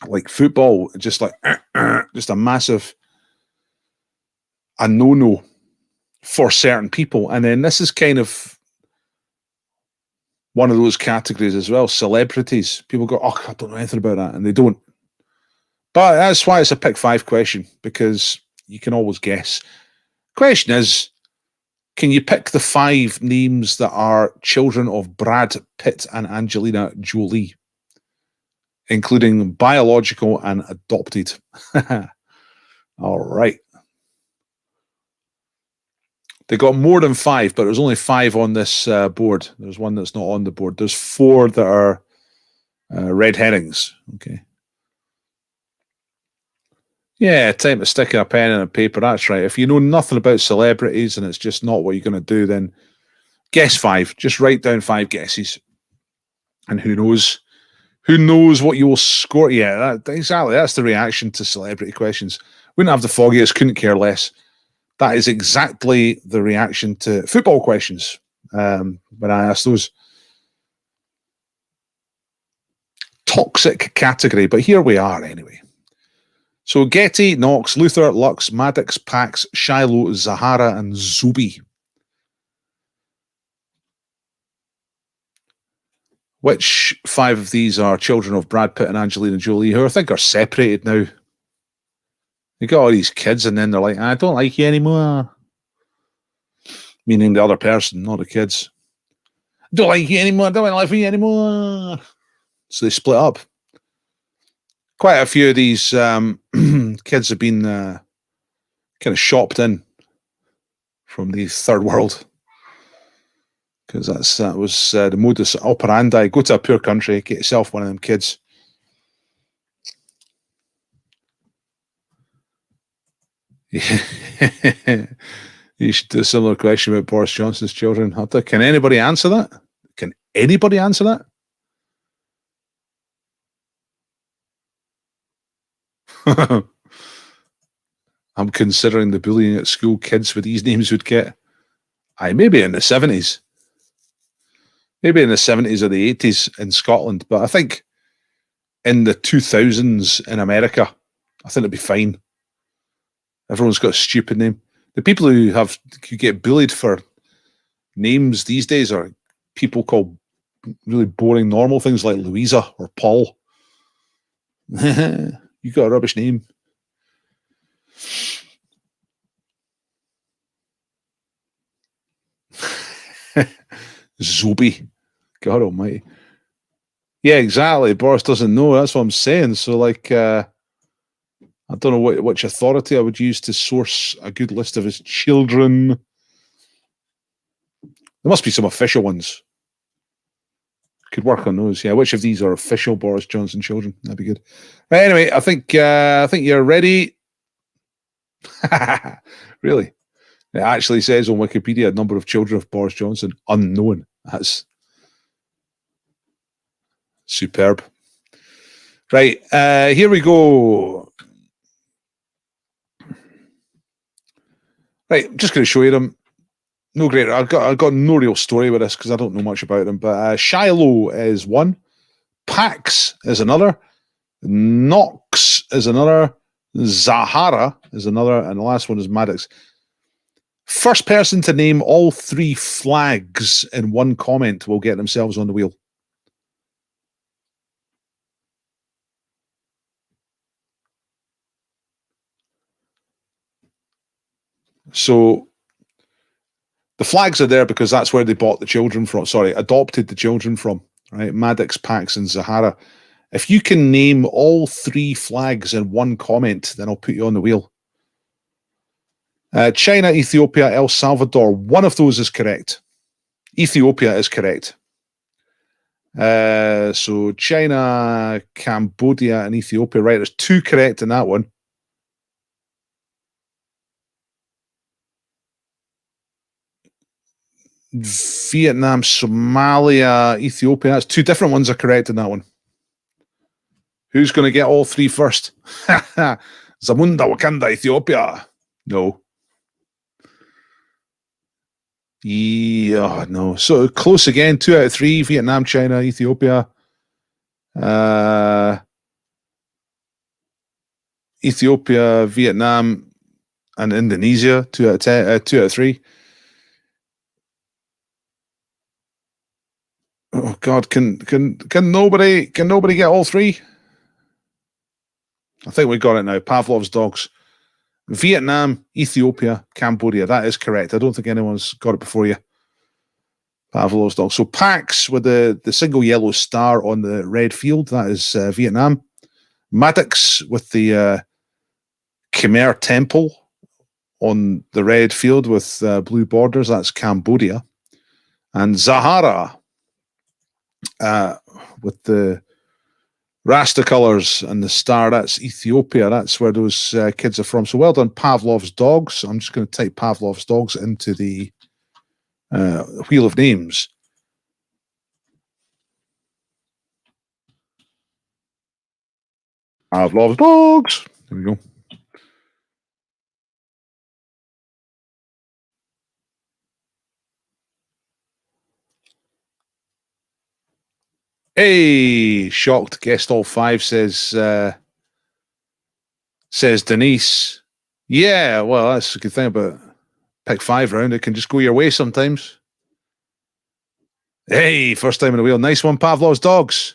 Speaker 1: Like football, just like just a massive no-no for certain people. And then this is kind of one of those categories as well. Celebrities. People go, oh, I don't know anything about that. And they don't. But that's why it's a pick 5 question, because you can always guess. Question is, can you pick the 5 names that are children of Brad Pitt and Angelina Jolie, including biological and adopted? All right. They got more than 5, but there's only 5 on this board. There's one that's not on the board. There's 4 that are red herrings. Okay. Yeah, time to stick a pen in a paper. That's right. If you know nothing about celebrities and it's just not what you're going to do, then guess 5. Just write down 5 guesses. And who knows? Who knows what you will score? Yeah, exactly. That's the reaction to celebrity questions. Wouldn't have the foggiest, couldn't care less. That is exactly the reaction to football questions when I ask those. Toxic category, but here we are anyway. So Getty, Knox, Luther, Lux, Maddox, Pax, Shiloh, Zahara, and Zubi. Which 5 of these are children of Brad Pitt and Angelina Jolie, who I think are separated now? They got all these kids, and then they're like, I don't like you anymore. Meaning the other person, not the kids. Don't like you anymore, don't like you anymore. So they split up. Quite a few of these kids have been kind of shopped in from the third world. Because that was the modus operandi. Go to a poor country, get yourself one of them kids. You should do a similar question about Boris Johnson's children. Can anybody answer that? Can anybody answer that? I'm considering the bullying at school kids with these names would get. Maybe in the 70s. Maybe in the 70s or the 80s in Scotland. But I think in the 2000s in America, I think it'd be fine. Everyone's got a stupid name. The people who get bullied for names these days are people called really boring normal things like Louisa or Paul. You got a rubbish name. Zobi. God almighty. Yeah, exactly. Boris doesn't know. That's what I'm saying. So, like, I don't know which authority I would use to source a good list of his children. There must be some official ones. Could work on those. Yeah, which of these are official Boris Johnson children? That'd be good. Right, anyway, I think you're ready. Really? It actually says on Wikipedia, number of children of Boris Johnson, unknown. That's superb. Right, here we go. Right, I'm just going to show you them. No great. I've got no real story with this because I don't know much about them. But Shiloh is one. Pax is another. Knox is another. Zahara is another. And the last one is Maddox. First person to name all 3 flags in one comment will get themselves on the wheel. So the flags are there because that's where they bought the children from. Sorry, adopted the children from. Right, Maddox, Pax, and Zahara. If you can name all 3 flags in one comment, then I'll put you on the wheel. China, Ethiopia, El Salvador. One of those is correct. Ethiopia is correct. So China, Cambodia, and Ethiopia. Right, there's 2 correct in that one. Vietnam, Somalia, Ethiopia. That's 2 different ones are correct in that one. Who's going to get all 3 first? Zamunda, Wakanda, Ethiopia. No. Yeah, no. So close again. 2 out of 3. Vietnam, China, Ethiopia. Ethiopia, Vietnam, and Indonesia. 2 out of 10. 2 out of 3. Oh God! Can nobody get all 3? I think we got it now. Pavlov's dogs. Vietnam, Ethiopia, Cambodia. That is correct. I don't think anyone's got it before you. Pavlov's dogs. So Pax with the single yellow star on the red field. That is Vietnam. Maddox with the Khmer temple on the red field with blue borders, that's Cambodia. And Zahara with the Rasta colours and the star, that's Ethiopia. That's where those kids are from. So well done, Pavlov's Dogs. I'm just going to type Pavlov's Dogs into the Wheel of Names. Pavlov's Dogs. There we go. Hey, shocked. Guessed all 5, says Denise. Yeah, well, that's a good thing about pick 5 round. It can just go your way sometimes. Hey, first time in the wheel. Nice one, Pavlov's Dogs.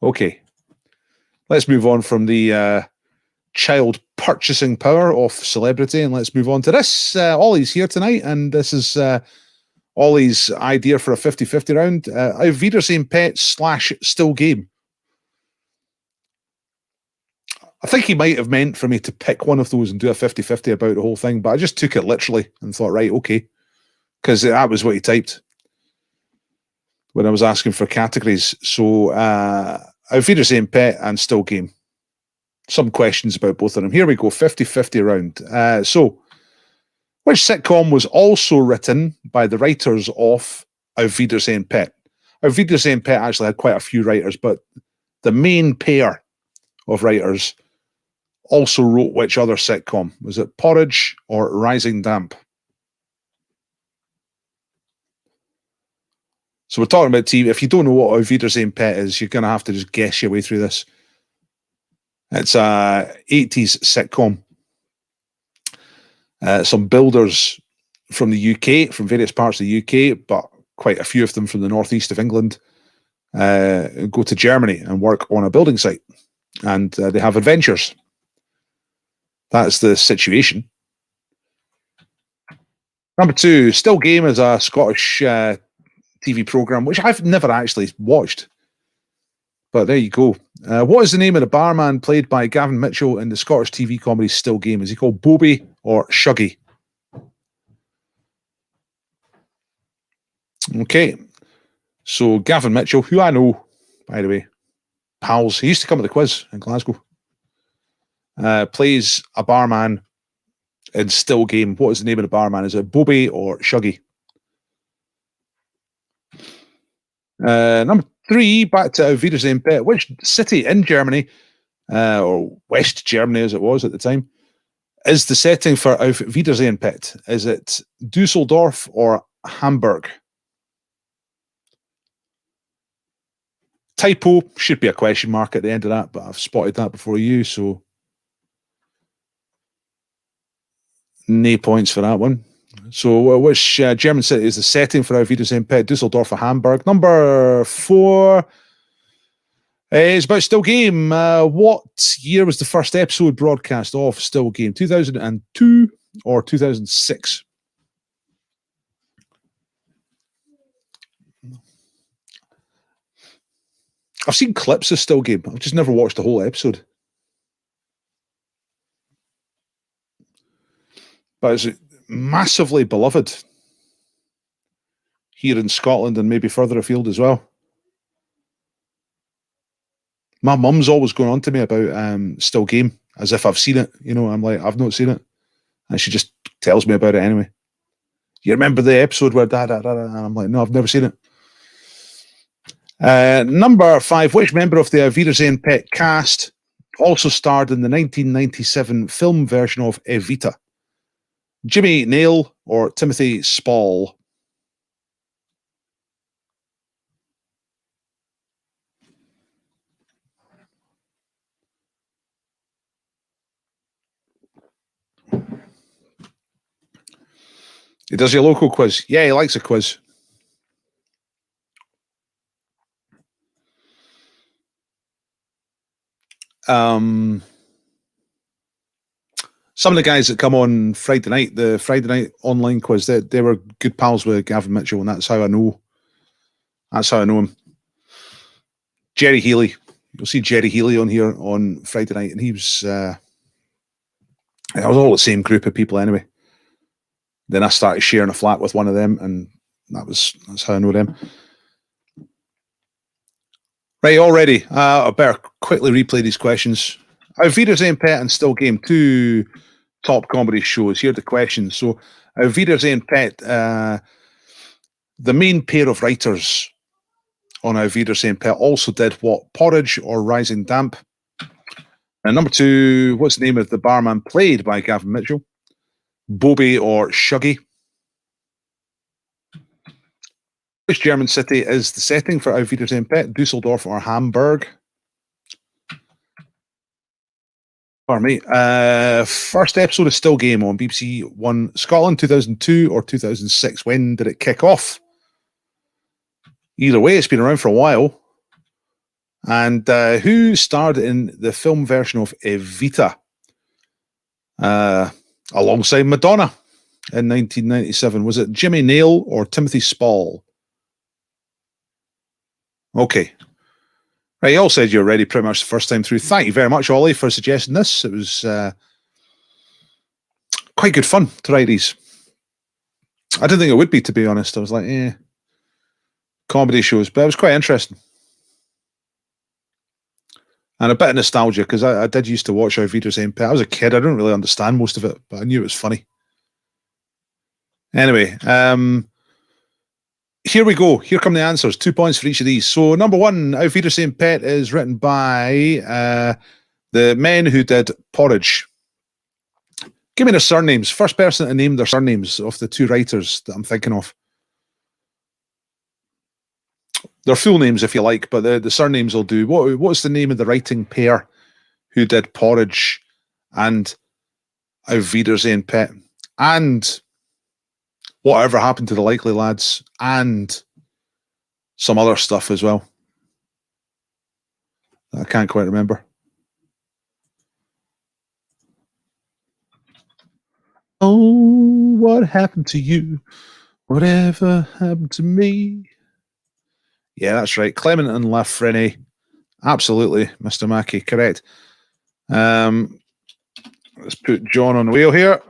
Speaker 1: Okay. Let's move on from the child purchasing power of celebrity, and let's move on to this. Ollie's here tonight, and this is Ollie's idea for a 50-50 round. Auf Wiedersehen pet / still game. I think he might have meant for me to pick one of those and do a 50-50 about the whole thing, but I just took it literally and thought, right, okay. Because that was what he typed when I was asking for categories. So, Auf Wiedersehen pet and still game. Some questions about both of them. Here we go, 50-50 round. So, which sitcom was also written by the writers of Auf Wiedersehen pet? Auf Wiedersehen pet actually had quite a few writers, but the main pair of writers also wrote which other sitcom? Was it Porridge or Rising Damp? So we're talking about TV. If you don't know what Auf Wiedersehen pet is, you're going to have to just guess your way through this. It's a 80s sitcom. Some builders from the UK, from various parts of the UK, but quite a few of them from the northeast of England, go to Germany and work on a building site. And they have adventures. That's the situation. Number 2, Still Game is a Scottish TV programme, which I've never actually watched. But there you go. What is the name of the barman played by Gavin Mitchell in the Scottish TV comedy Still Game? Is he called Bobby or Shuggy? Okay. So Gavin Mitchell, who I know, by the way, pals, he used to come to the quiz in Glasgow, plays a barman in Still Game. What is the name of the barman? Is it Bobby or Shuggy? Number 3, back to Auf Wiedersehen pet. Which city in Germany, or West Germany as it was at the time, is the setting for Auf Wiedersehen pet? Is it Dusseldorf or Hamburg? Typo, should be a question mark at the end of that, but I've spotted that before you, so no points for that one. So which German city is the setting for Auf Wiedersehen pet? Dusseldorf or Hamburg? Number 4 is about Still Game. What year was the first episode broadcast of Still Game? 2002 or 2006? I've seen clips of Still Game. I've just never watched the whole episode. But it's massively beloved here in Scotland and maybe further afield as well. My mum's always going on to me about Still Game as if I've seen it. You know, I'm like, I've not seen it. And she just tells me about it anyway. You remember the episode where da? And I'm like, no, I've never seen it. Number 5, which member of the Auf Wiedersehen pet cast also starred in the 1997 film version of Evita? Jimmy Nail or Timothy Spall? He does your local quiz. Yeah, he likes a quiz. Some of the guys that come on Friday night, the Friday night online quiz, they were good pals with Gavin Mitchell, and that's how I know. That's how I know him. Jerry Healy. You'll see Jerry Healy on here on Friday night, and he was It was all the same group of people anyway. Then I started sharing a flat with one of them, and that's how I know them. Right, already. I better quickly replay these questions. Auf Wiedersehen, Pet, and Still Game, 2 top comedy shows. Here are the questions. So, Auf Wiedersehen, Pet, the main pair of writers on Auf Wiedersehen, Pet also did what? Porridge or Rising Damp? And number 2, what's the name of the barman played by Gavin Mitchell? Bobby or Shuggy? Which German city is the setting for Auf Wiedersehen, Pet? Dusseldorf or Hamburg? Pardon me. First episode of Still Game on BBC One Scotland, 2002 or 2006. When did it kick off? Either way, it's been around for a while. And who starred in the film version of Evita? Alongside Madonna in 1997. Was it Jimmy Nail or Timothy Spall? Okay. Right, you all said you're ready pretty much the first time through. Thank you very much, Ollie, for suggesting this. It was quite good fun to write these. I didn't think it would be, to be honest. I was like, comedy shows, but it was quite interesting. And a bit of nostalgia, because I did used to watch Auf Wiedersehen, Pet. I was a kid. I didn't really understand most of it, but I knew it was funny. Anyway, here we go. Here come the answers. 2 points for each of these. So, number 1, Auf Wiedersehen, Pet is written by the men who did Porridge. Give me their surnames. First person to name their surnames of the 2 writers that I'm thinking of. Their full names, if you like, but the surnames will do. What's the name of the writing pair who did Porridge and Auf Wiedersehen, Pet? And Whatever Happened to the Likely Lads, and some other stuff as well. I can't quite remember. Oh, what happened to you? Whatever happened to me? Yeah, that's right. Clement and Lafreniere. Absolutely, Mr. Mackey. Correct. Let's put John on the wheel here.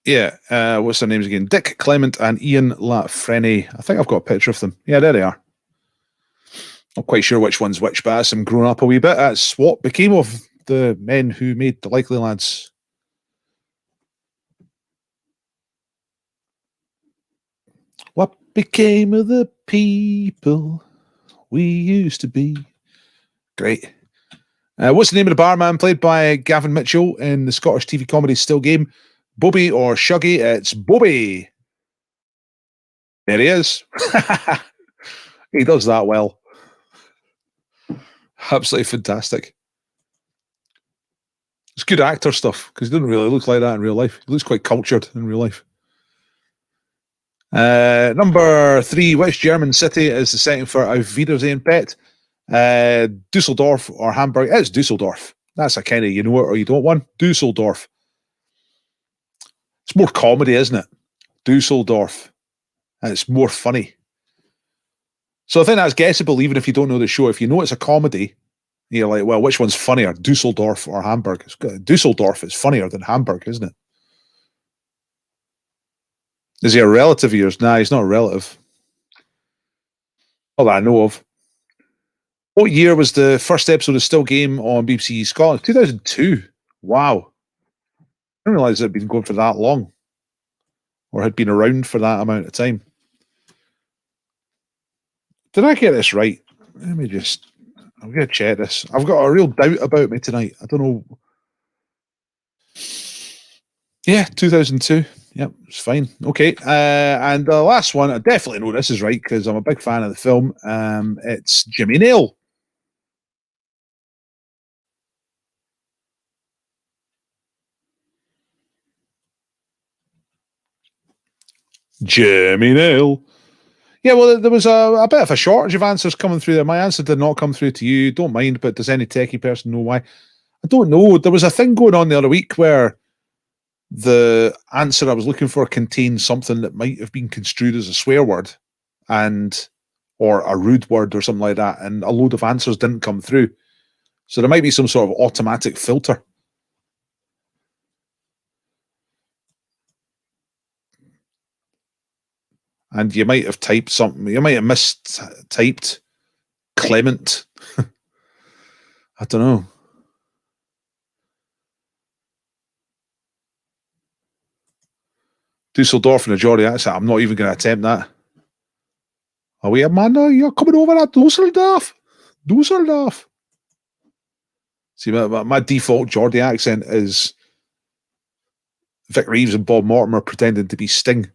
Speaker 1: Yeah, what's their names again? Dick Clement and Ian Lafreniere. I think I've got a picture of them. Yeah, there they are. Not quite sure which one's which, but as I'm growing up a wee bit, that's what became of the men who made The Likely Lads. What became of the people we used to be? Great. What's the name of the barman played by Gavin Mitchell in the Scottish TV comedy Still Game? Bobby or Shuggy? It's Bobby. There he is. He does that well. Absolutely fantastic. It's good actor stuff, because he doesn't really look like that in real life. He looks quite cultured in real life. Number 3, which German city is the setting for Auf Wiedersehen, Pet? Dusseldorf or Hamburg? It's Dusseldorf. That's a kind of you know it or you don't one. Dusseldorf. It's more comedy, isn't it? Dusseldorf. And it's more funny. So I think that's guessable even if you don't know the show. If you know it's a comedy, you're like, well, which one's funnier, Dusseldorf or Hamburg? Dusseldorf is funnier than Hamburg, isn't it? Is he a relative of yours? Nah, he's not a relative. All that I know of. What year was the first episode of Still Game on BBC Scotland? 2002. Wow. I didn't realise it had been going for that long, or had been around for that amount of time. Did I get this right? Let me just... I'm going to check this. I've got a real doubt about me tonight. I don't know. Yeah, 2002. Yep, it's fine. Okay. And the last one, I definitely know this is right because I'm a big fan of the film. It's Jimmy Nail. Jimmy Nail. Yeah, well, there was a bit of a shortage of answers coming through there. My answer did not come through to you. Don't mind, but does any techie person know why? I don't know. There was a thing going on the other week where the answer I was looking for contained something that might have been construed as a swear word, or or a rude word or something like that, and a load of answers didn't come through. So there might be some sort of automatic filter. And you might have typed something. You might have mistyped Clement. I don't know. Dusseldorf in a Geordie accent. I'm not even going to attempt that. Oh, wait, Amanda, you're coming over at Dusseldorf. Dusseldorf. See, my default Geordie accent is Vic Reeves and Bob Mortimer pretending to be Sting.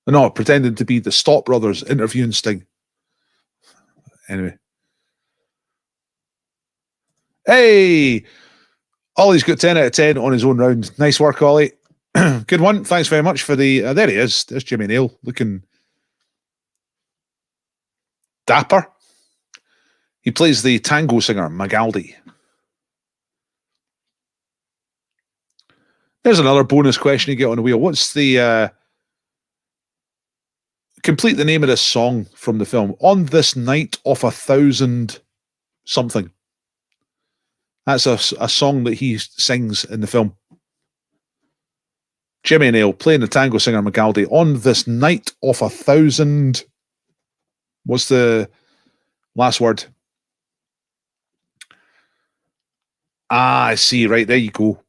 Speaker 1: No, pretending to be the Stott Brothers interviewing Sting. Anyway. Hey! Ollie's got 10 out of 10 on his own round. Nice work, Ollie. Good one. Thanks very much for the... there he is. There's Jimmy Nail looking dapper. He plays the tango singer, Magaldi. There's another bonus question you get on the wheel. What's the... complete the name of this song from the film. On This Night of 1,000 something. That's a song that he sings in the film. Jimmy Nail playing the tango singer Magaldi. On This Night of 1,000. What's the last word? Ah, I see. Right, there you go.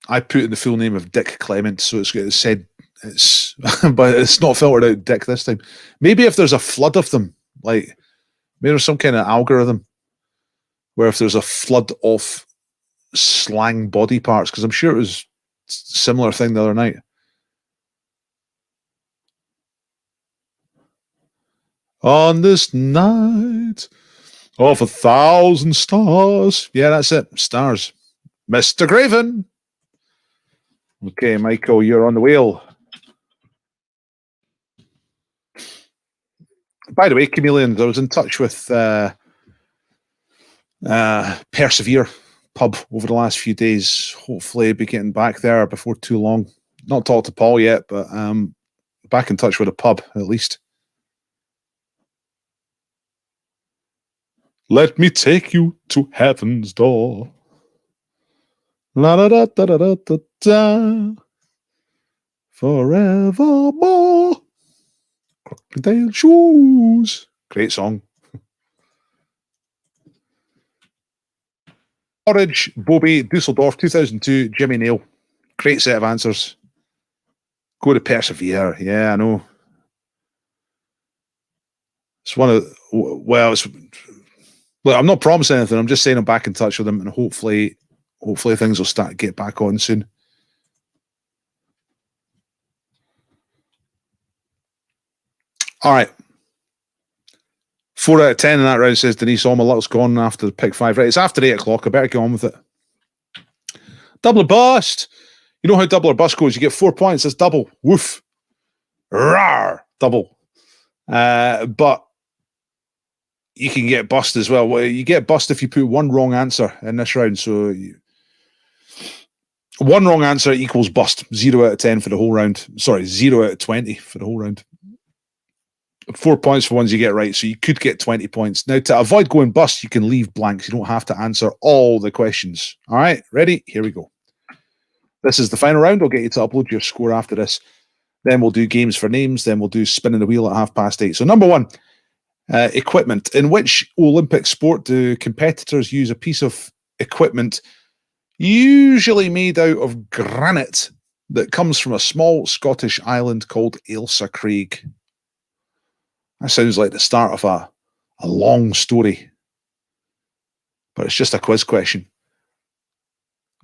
Speaker 1: I put in the full name of Dick Clement, so it's said it's, but it's not filtered out Dick this time. Maybe if there's a flood of them, like maybe there's some kind of algorithm where if there's a flood of slang body parts, because I'm sure it was a similar thing the other night. On this night of 1,000 stars. Yeah, that's it. Stars. Mr. Graven. Okay, Michael, you're on the wheel. By the way, Chameleon, I was in touch with Persevere pub over the last few days. Hopefully be getting back there before too long. Not talked to Paul yet, but back in touch with a pub at least. Let me take you to heaven's door. La da da da da da da da. Forevermore. Crocodile shoes. Great song. Orange, Bobby, Dusseldorf, 2002, Jimmy Nail. Great set of answers. Go to Persevere. Yeah, I know. It's one of, well, it's, look, I'm not promising anything. I'm just saying I'm back in touch with them, and hopefully things will start to get back on soon. All right. 4 out of 10 in that round, says Denise. All my luck's gone after the pick 5. Right, it's after 8 o'clock. I better get on with it. Double bust. You know how double or bust goes. You get 4 points. That's double. Woof. Rawr. Double. But you can get bust as well. You get bust if you put one wrong answer in this round. So one wrong answer equals bust. 0 out of 10 for the whole round. Sorry, 0 out of 20 for the whole round. 4 points for ones you get right, so you could get 20 points. Now, to avoid going bust, you can leave blanks. You don't have to answer all the questions. All right, ready? Here we go. This is the final round. I'll get you to upload your score after this. Then we'll do games for names. Then we'll do spinning the wheel at 8:30. So number one, equipment. In which Olympic sport do competitors use a piece of equipment usually made out of granite that comes from a small Scottish island called Ailsa Craig? That sounds like the start of a long story, but it's just a quiz question.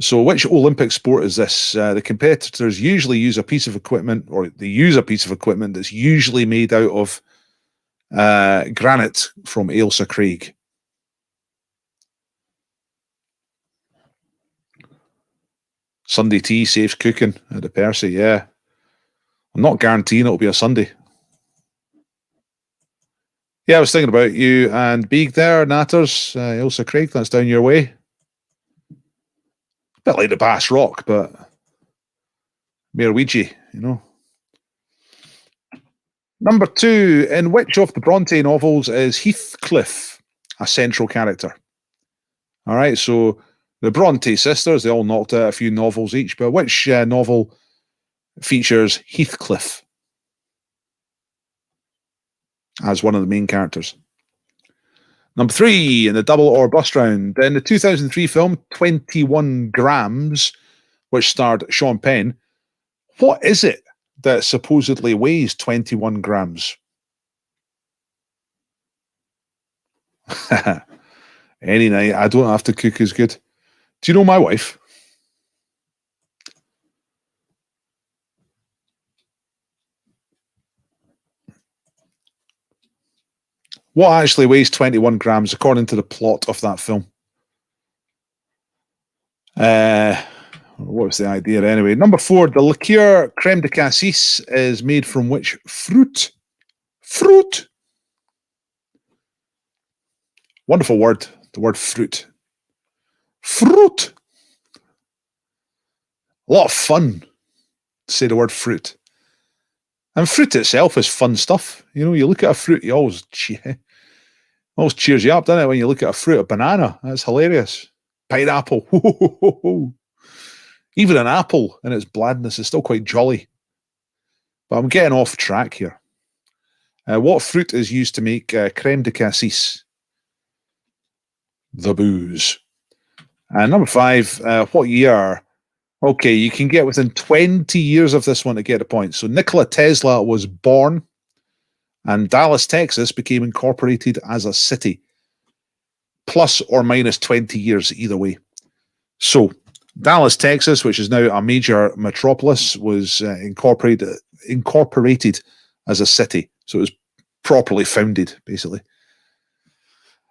Speaker 1: So which Olympic sport is this? The competitors usually use a piece of equipment, or they use a piece of equipment that's usually made out of granite from Ailsa Craig. Sunday tea saves cooking at the Percy, yeah. I'm not guaranteeing it'll be a Sunday. Yeah, I was thinking about you and Beag there, Natters, Ailsa Craig, that's down your way. A bit like the Bass Rock, but Marooned, you know. Number 2, in which of the Bronte novels is Heathcliff a central character? All right, so the Bronte sisters, they all knocked out a few novels each, but which novel features Heathcliff as one of the main characters? Number 3, in the double or bust round, in the 2003 film 21 Grams, which starred Sean Penn, what is it that supposedly weighs 21 grams? Any night, I don't have to cook is good. Do you know my wife? What actually weighs 21 grams according to the plot of that film? What was the idea anyway? Number 4, the liqueur creme de cassis is made from which fruit? Fruit. Wonderful word, the word fruit. Fruit. A lot of fun to say the word fruit. And fruit itself is fun stuff. You know, you look at a fruit, you always cheers you up, doesn't it? When you look at a fruit, a banana, that's hilarious. Pineapple. Even an apple in its blandness is still quite jolly. But I'm getting off track here. What fruit is used to make creme de cassis? The booze. And number 5, what year? Okay, you can get within 20 years of this one to get a point. So Nikola Tesla was born, and Dallas, Texas became incorporated as a city. Plus or minus 20 years either way. So Dallas, Texas, which is now a major metropolis, was incorporated as a city. So it was properly founded, basically.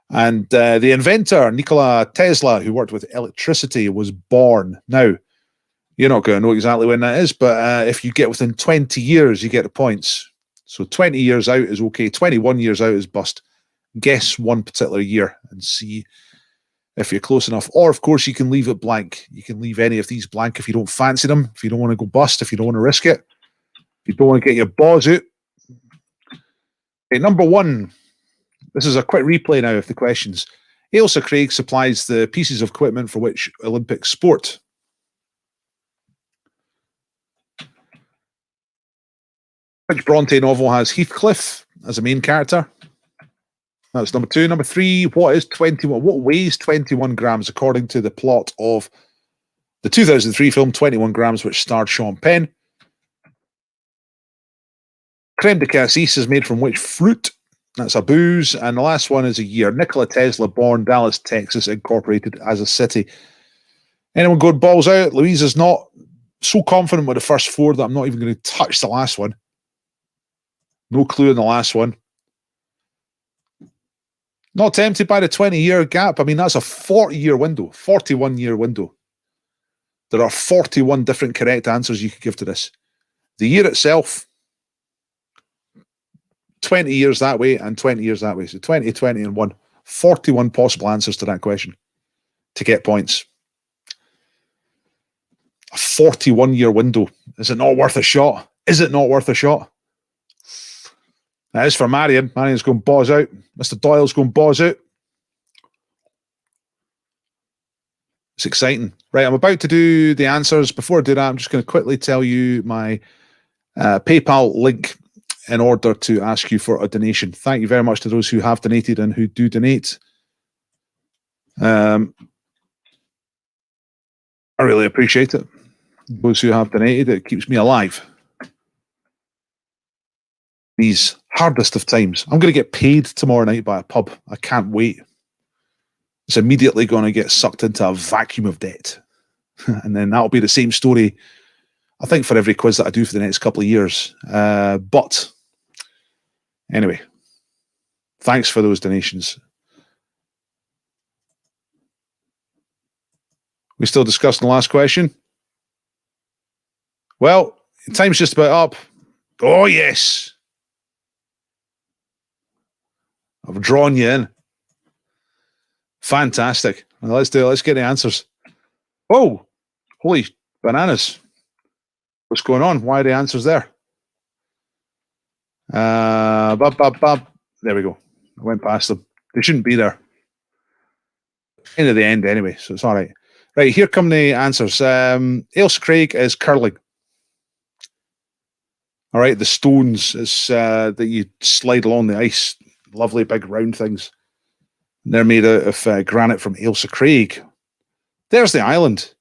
Speaker 1: And the inventor, Nikola Tesla, who worked with electricity, was born. Now, you're not going to know exactly when that is, but if you get within 20 years, you get the points. So 20 years out is okay. 21 years out is bust. Guess one particular year and see if you're close enough. Or, of course, you can leave it blank. You can leave any of these blank if you don't fancy them, if you don't want to go bust, if you don't want to risk it, if you don't want to get your balls out. Okay, number 1. This is a quick replay now of the questions. Ailsa Craig supplies the pieces of equipment for which Olympic sport? Which Bronte novel has Heathcliff as a main character? That's number 2. Number 3, what weighs 21 grams according to the plot of the 2003 film 21 Grams, which starred Sean Penn? Creme de cassis is made from which fruit? That's a booze. And the last one is a year. Nikola Tesla, born Dallas, Texas, incorporated as a city. Anyone going balls out? Louise is not so confident with the first 4 that I'm not even going to touch the last one. No clue in the last one. Not tempted by the 20-year gap. I mean, that's a 40-year window, 41-year window. There are 41 different correct answers you could give to this. The year itself, 20 years that way and 20 years that way. So 20, 20, and 1. 41 possible answers to that question to get points. A 41-year window. Is it not worth a shot? Is it not worth a shot? That is for Marion. Marion's going balls out. Mr. Doyle's going balls out. It's exciting. Right, I'm about to do the answers. Before I do that, I'm just going to quickly tell you my PayPal link in order to ask you for a donation. Thank you very much to those who have donated and who do donate. I really appreciate it. Those who have donated, it keeps me alive. These hardest of times. I'm going to get paid tomorrow night by a pub. I can't wait. It's immediately going to get sucked into a vacuum of debt. And then that'll be the same story, I think, for every quiz that I do for the next couple of years. But anyway, thanks for those donations. We still discussing the last question? Well, time's just about up. Oh, yes. I've drawn you in. Fantastic. Well, let's do it. Let's get the answers. Oh, holy bananas. What's going on? Why are the answers there? There we go. I went past them. They shouldn't be there. Into the end anyway, so it's all right. Right, here come the answers. Ailsa Craig is curling. All right, the stones is that you slide along the ice. Lovely big round things. They're made out of granite from Ailsa Craig. There's the island.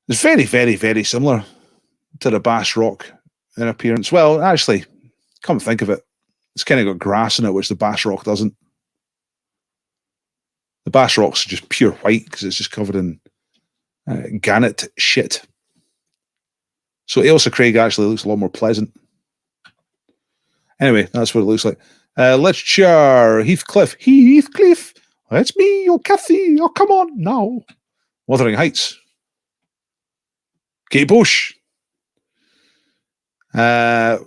Speaker 1: It's very, very, very similar to the Bass Rock in appearance. Well, actually, come think of it, it's kind of got grass in it, which the Bass Rock doesn't. The Bass Rock's just pure white because it's just covered in gannet shit. So Ailsa Craig actually looks a lot more pleasant. Anyway, that's what it looks like. Literature, Heathcliff. Heathcliff, it's me, oh Kathy. Oh, come on now. Wuthering Heights. Kate Bush. Oh,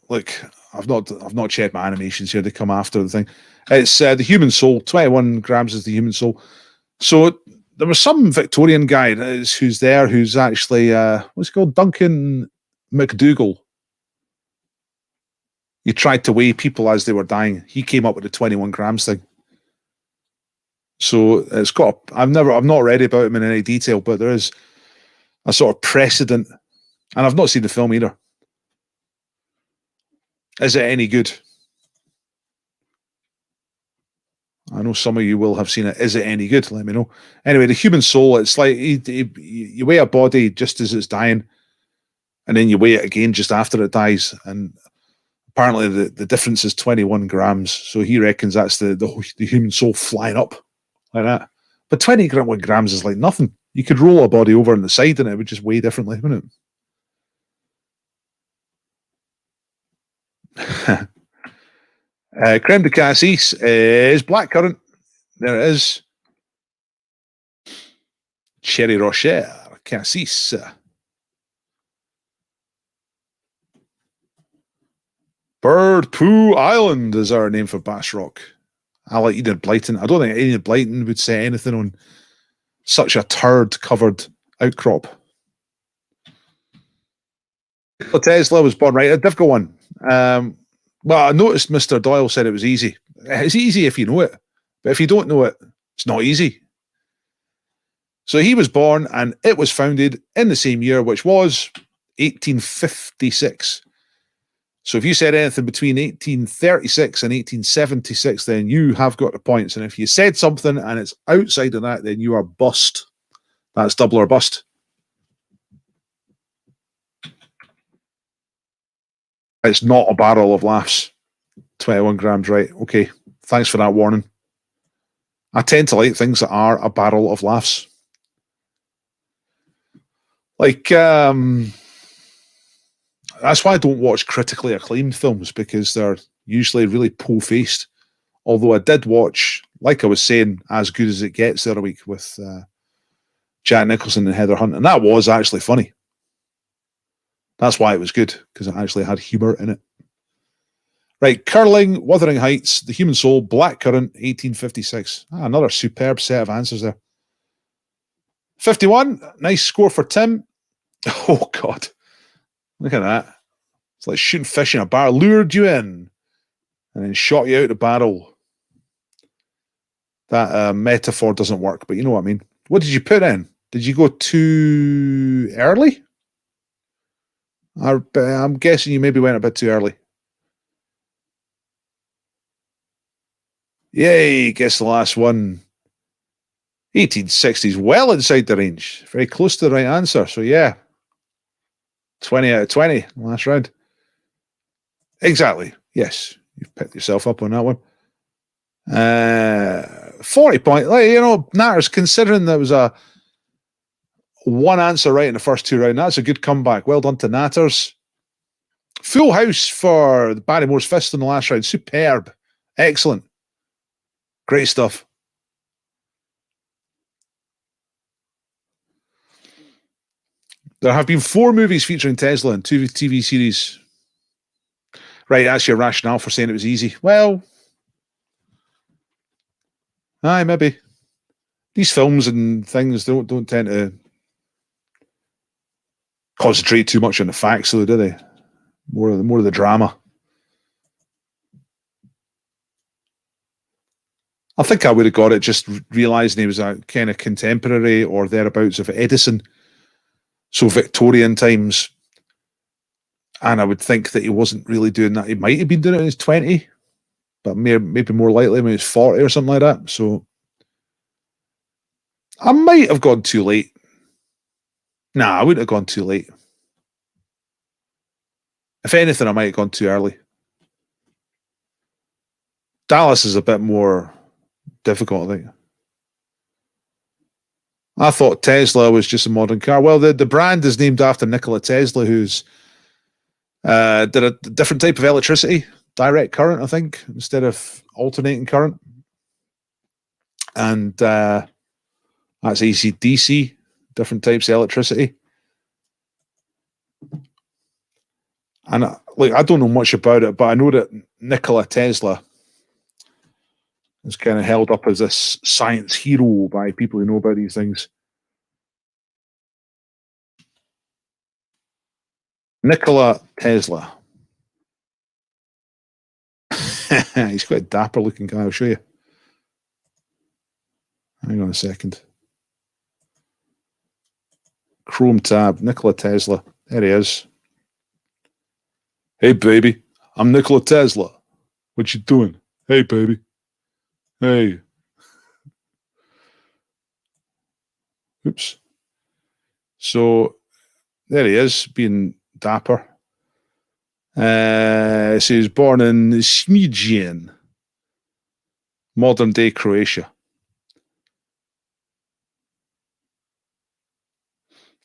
Speaker 1: look, I've not checked my animations here. They come after the thing. It's the human soul. 21 grams is the human soul. So there was some Victorian guy who's there who's actually what's he called? Duncan McDougall. He tried to weigh people as they were dying. He came up with the 21 grams thing. So it's got. I've not read about him in any detail, but there is a sort of precedent, and I've not seen the film either. Is it any good? I know some of you will have seen it. Is it any good? Let me know. Anyway, the human soul, it's like you weigh a body just as it's dying, and then you weigh it again just after it dies. And apparently the difference is 21 grams. So he reckons that's the human soul flying up like that. But 21 grams is like nothing. You could roll a body over on the side and it would just weigh differently, wouldn't it? Creme de cassis is blackcurrant. There it is. Cherry Rocher, cassis. Bird Poo Island is our name for Bass Rock. I like Enid Blyton. I don't think Enid Blyton would say anything on such a turd-covered outcrop. Tesla was born right. A difficult one. Well, I noticed Mr. Doyle said it was easy. It's easy if you know it, but if you don't know it, it's not easy. So he was born, and it was founded in the same year, which was 1856. So if you said anything between 1836 and 1876, then you have got the points. And if you said something and it's outside of that, then you are bust. That's double or bust. It's not a barrel of laughs. 21 grams, right? Okay. Thanks for that warning. I tend to like things that are a barrel of laughs. Like, that's why I don't watch critically acclaimed films, because they're usually really po-faced. Although I did watch, like I was saying, As Good as It Gets the other week with Jack Nicholson and Heather Hunt, and that was actually funny. That's why it was good, because it actually had humour in it. Right, curling, Wuthering Heights, The Human Soul, Blackcurrant, 1856. Another superb set of answers there. 51, nice score for Tim. Oh, God. Look at that. It's like shooting fish in a barrel. Lured you in and then shot you out the barrel. That metaphor doesn't work, but you know what I mean. What did you put in? Did you go too early? I'm guessing you maybe went a bit too early. Yay, guess the last one. 1860s, well inside the range. Very close to the right answer. So yeah, 20 out of 20, last round. Exactly. Yes, you've picked yourself up on that one. 40 points. Like, you know, Natters, considering there was a one answer right in the first two rounds, that's a good comeback. Well done to Natters. Full house for Barrymore's Fist in the last round. Superb. Excellent. Great stuff. There have been 4 movies featuring Tesla and 2 TV series. Right, that's your rationale for saying it was easy. Well, aye, maybe. These films and things don't tend to concentrate too much on the facts, though, do they? More of the drama. I think I would have got it just realising he was a kind of contemporary or thereabouts of Edison, so Victorian times. And I would think that he wasn't really doing that. He might have been doing it when he was 20, but maybe more likely when he was 40 or something like that. So I might have gone too late. Nah, I wouldn't have gone too late. If anything, I might have gone too early. Dallas is a bit more difficult, I think. I thought Tesla was just a modern car. Well, the brand is named after Nikola Tesla, who's did a different type of electricity, direct current, I think, instead of alternating current. And that's AC/DC, different types of electricity. And I don't know much about it, but I know that Nikola Tesla is kind of held up as this science hero by people who know about these things. Nikola Tesla. He's quite a dapper looking guy, I'll show you. Hang on a second. Chrome tab, Nikola Tesla. There he is. Hey, baby, I'm Nikola Tesla. What you doing? Hey, baby. Hey. Oops. So, there he is, being dapper. So he was born in Smiljan, modern-day Croatia.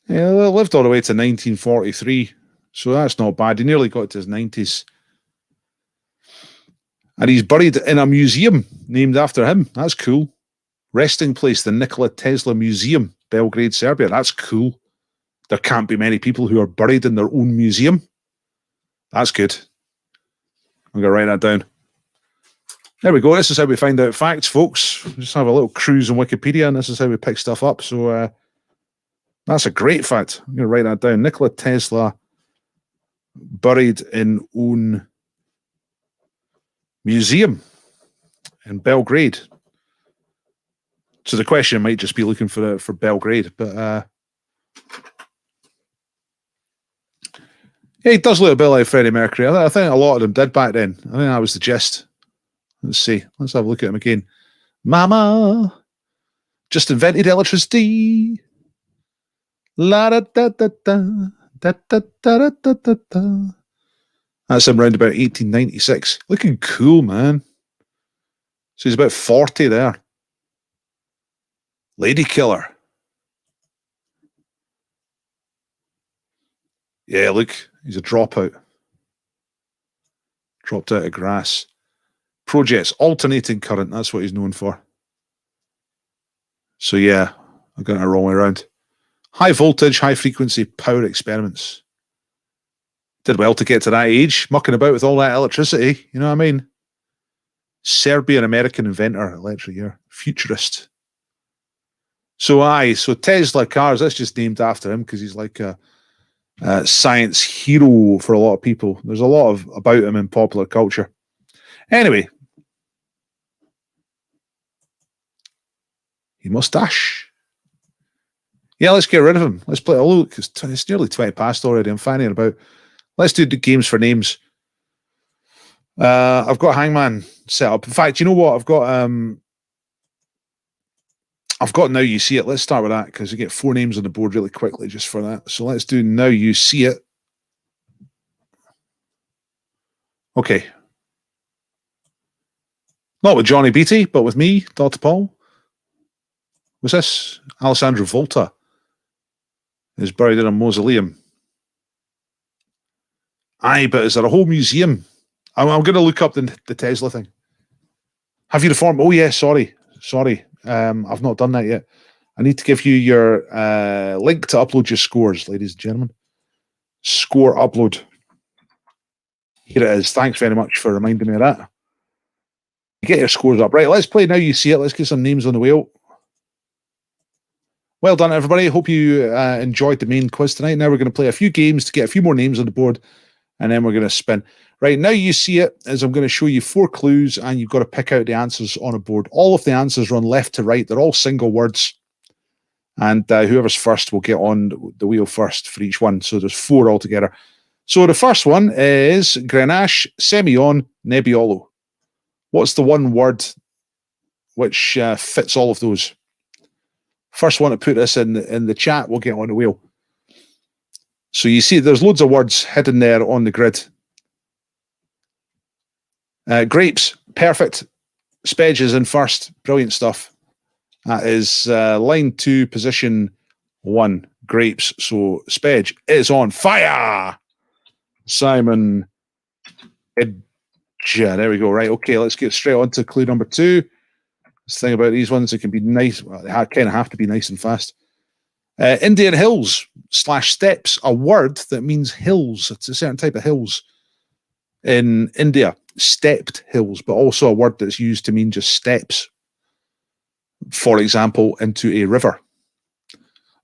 Speaker 1: Yeah, lived all the way to 1943. So that's not bad. He nearly got to his 90s. And he's buried in a museum named after him. That's cool. Resting place, the Nikola Tesla Museum, Belgrade, Serbia. That's cool. There can't be many people who are buried in their own museum. That's good. I'm going to write that down. There we go. This is how we find out facts, folks. We just have a little cruise on Wikipedia, and this is how we pick stuff up. So that's a great fact. I'm going to write that down. Nikola Tesla buried in own museum in Belgrade. So the question might just be looking for Belgrade, but yeah, he does look a bit like Freddie Mercury. I think a lot of them did back then. I think that was the gist. Let's see. Let's have a look at him again. Mama just invented electricity. La da da da da. Da, da, da, da, da, da. That's him around about 1896. Looking cool, man. So he's about 40 there. Lady killer. Yeah, look, he's a dropout. Dropped out of grass. Projects, alternating current, that's what he's known for. So yeah, I got it the wrong way around. High voltage, high frequency power experiments. Did well to get to that age, mucking about with all that electricity. You know what I mean? Serbian-American inventor, electric year, futurist. So Tesla cars, that's just named after him because he's like a science hero for a lot of people. There's a lot about him in popular culture. Anyway, he mustache. Yeah, let's get rid of him. Let's play. Oh, look, it's nearly 20 past already. I'm fanning about. Let's do the games for names. I've got Hangman set up. In fact, you know what? I've got Now You See It. Let's start with that because we get 4 names on the board really quickly just for that. So let's do Now You See It. Okay. Not with Johnny Beatty, but with me, Dr. Paul. What's this? Alessandro Volta is buried in a mausoleum. Aye, but is there a whole museum? I'm going to look up the Tesla thing. Have you reformed? Oh, yeah, sorry. I've not done that yet. I need to give you your link to upload your scores, ladies and gentlemen. Score upload. Here it is. Thanks very much for reminding me of that. Get your scores up. Right, let's play Now You See It. Let's get some names on the wheel. Well done, everybody. Hope you enjoyed the main quiz tonight. Now we're going to play a few games to get a few more names on the board, and then we're going to spin. Right, now you see it as I'm going to show you 4 clues, and you've got to pick out the answers on a board. All of the answers run left to right. They're all single words, and whoever's first will get on the wheel first for each one. So there's 4 altogether. So the first one is Grenache, Semillon, Nebbiolo. What's the one word which fits all of those? First one to put this in the chat will get on the wheel. So you see there's loads of words hidden there on the grid. Grapes, perfect. Spedge is in first. Brilliant stuff. That is line 2, position 1. Grapes. So Spedge is on fire. Simon Edja. There we go. Right. Okay, let's get straight on to clue number 2. This thing about these ones, it can be nice. Well, they kind of have to be nice and fast. Indian hills / steppes, a word that means hills. It's a certain type of hills in India. Stepped hills, but also a word that's used to mean just steps. For example, into a river.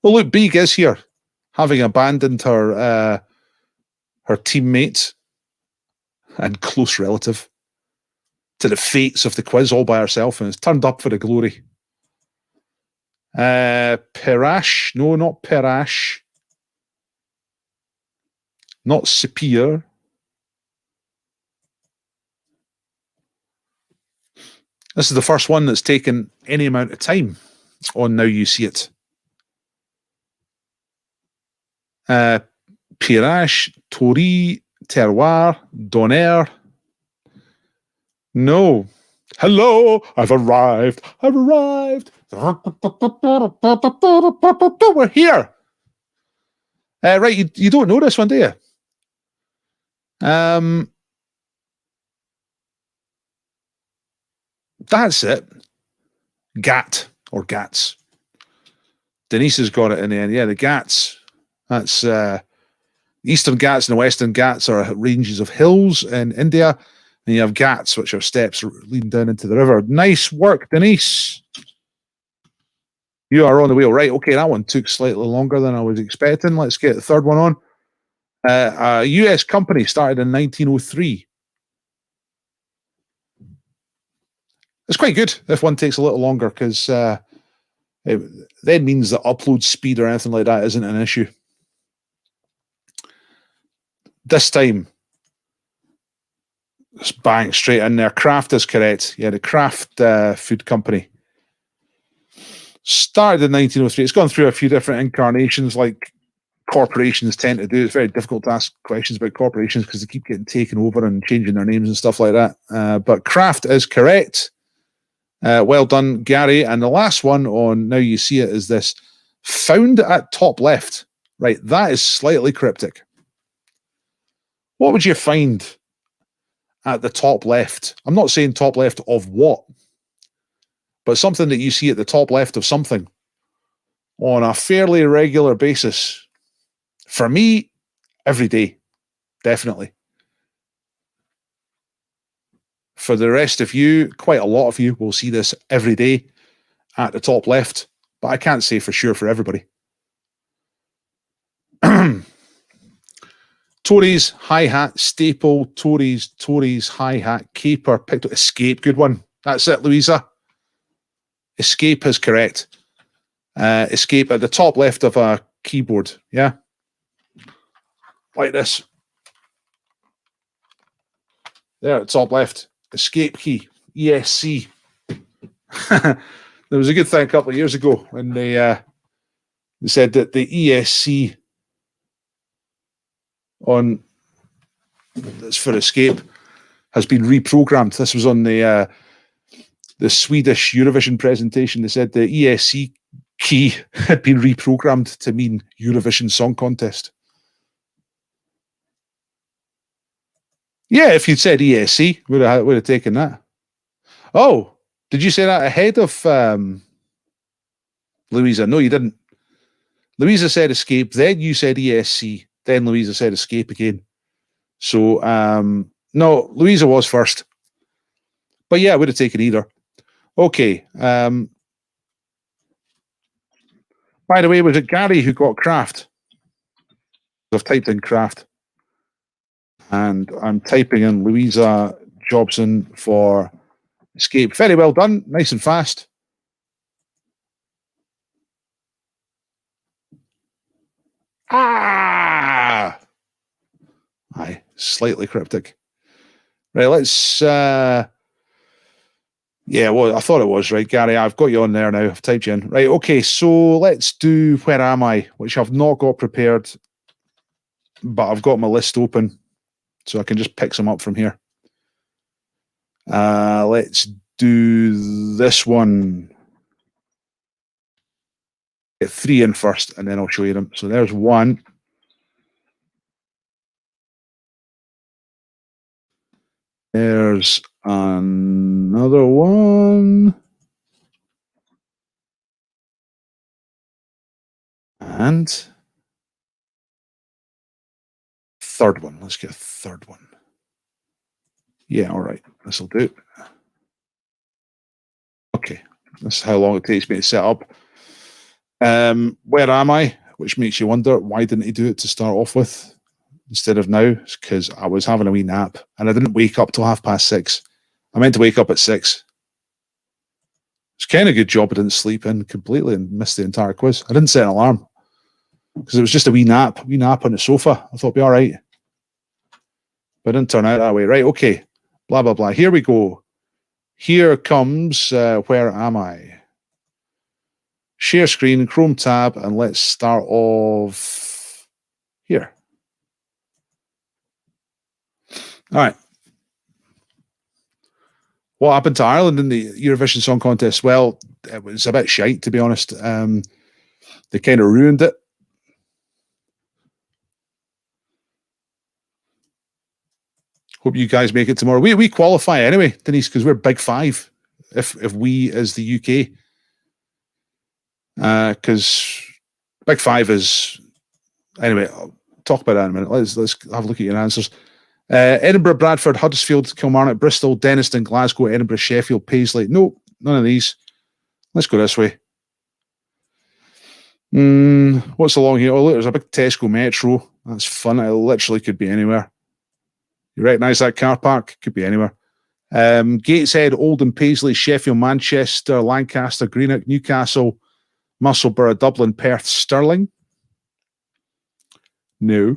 Speaker 1: Well, look, Beeg is here, having abandoned her teammate and close relative to the fates of the quiz all by herself, and has turned up for the glory. Perash, no, not Perash. Not Sapir. This is the first one that's taken any amount of time on Now You See It. Pirache, Tori, Terroir, Donaire. No. Hello, I've arrived. I've arrived. We're here. Right, you don't know this one, do you? That's it. Gat or Gats. Denise has got it in the end. Yeah, the Ghats. That's Eastern Ghats and the Western Ghats are ranges of hills in India. And you have Ghats, which are steps leading down into the river. Nice work, Denise. You are on the wheel. Right, okay, that one took slightly longer than I was expecting. Let's get the third one on. A US company started in 1903. It's quite good if one takes a little longer, because it then means that upload speed or anything like that isn't an issue. This time, just bang straight in there. Kraft is correct. Yeah, the Kraft food company started in 1903. It's gone through a few different incarnations, like corporations tend to do. It's very difficult to ask questions about corporations because they keep getting taken over and changing their names and stuff like that. But Kraft is correct. Well done, Gary. And the last one on Now You See It is this. Found at top left. Right, that is slightly cryptic. What would you find at the top left? I'm not saying top left of what, but something that you see at the top left of something on a fairly regular basis. For me, every day, definitely. For the rest of you, quite a lot of you will see this every day at the top left, but I can't say for sure for everybody. Tories, hi-hat, staple, Tories, hi-hat, caper, picked up, escape, good one. That's it, Louisa. Escape is correct. Escape at the top left of a keyboard, yeah? Like this. There at the top left. Escape key, ESC. There was a good thing a couple of years ago when they said that the ESC on that's for escape has been reprogrammed. This was on the Swedish Eurovision presentation. They said the ESC key had been reprogrammed to mean Eurovision Song Contest. Yeah, if you'd said ESC, would have taken that. Oh, did you say that ahead of Louisa? No, you didn't. Louisa said escape, then you said ESC, then Louisa said escape again. So, no, Louisa was first. But yeah, I would have taken either. Okay. By the way, was it Gary who got craft? I've typed in craft. And I'm typing in Louisa Jobson for escape. Very well done. Nice and fast. Ah! Aye, slightly cryptic. Right, let's... yeah, well, I thought it was, right, Gary? I've got you on there now. I've typed you in. Right, okay, so let's do Where Am I? Which I've not got prepared, but I've got my list open, so I can just pick some up from here. Let's do this one. Get 3 in first, and then I'll show you them. So there's one. There's another one. And third one. Let's get a third one. Yeah, all right. This will do. Okay. This is how long it takes me to set up. Where am I? Which makes you wonder, why didn't he do it to start off with instead of now? It's because I was having a wee nap and I didn't wake up till 6:30. I meant to wake up at 6. It's kind of a good job I didn't sleep in completely and missed the entire quiz. I didn't set an alarm because it was just a wee nap on the sofa. I thought it'd be all right. But it didn't turn out that way. Right, okay. Blah, blah, blah. Here we go. Here comes Where Am I? Share screen, Chrome tab, and let's start off here. All right. What happened to Ireland in the Eurovision Song Contest? Well, it was a bit shite, to be honest. They kind of ruined it. Hope you guys make it tomorrow. We qualify anyway, Denise, because we're Big Five. If we as the UK, because Big Five is anyway. I'll talk about that in a minute. Let's have a look at your answers. Edinburgh, Bradford, Huddersfield, Kilmarnock, Bristol, Denniston, Glasgow, Edinburgh, Sheffield, Paisley. No, none of these. Let's go this way. What's along here? Oh, look, there's a big Tesco Metro. That's fun. It literally could be anywhere. You recognise that car park? Could be anywhere. Gateshead, Oldham, Paisley, Sheffield, Manchester, Lancaster, Greenock, Newcastle, Musselburgh, Dublin, Perth, Stirling. No.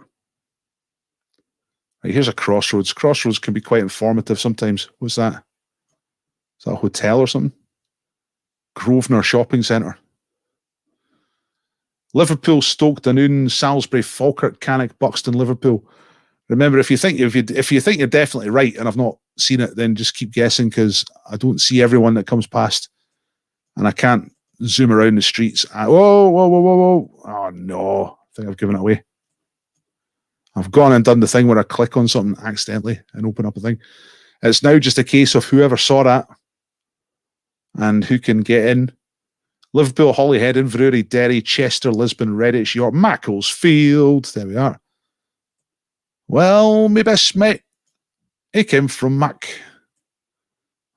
Speaker 1: Right, here's a Crossroads. Crossroads can be quite informative sometimes. What's that? Is that a hotel or something? Grosvenor Shopping Centre. Liverpool, Stoke, Dunoon, Salisbury, Falkirk, Cannock, Buxton, Liverpool. Remember, if you think you're definitely right and I've not seen it, then just keep guessing because I don't see everyone that comes past, and I can't zoom around the streets. Whoa! Oh no! I think I've given it away. I've gone and done the thing where I click on something accidentally and open up a thing. It's now just a case of whoever saw that and who can get in. Liverpool, Holyhead, Inverurie, Derry, Chester, Lisbon, Redditch, York, Macclesfield. There we are. Well, my best mate, he came from Mac.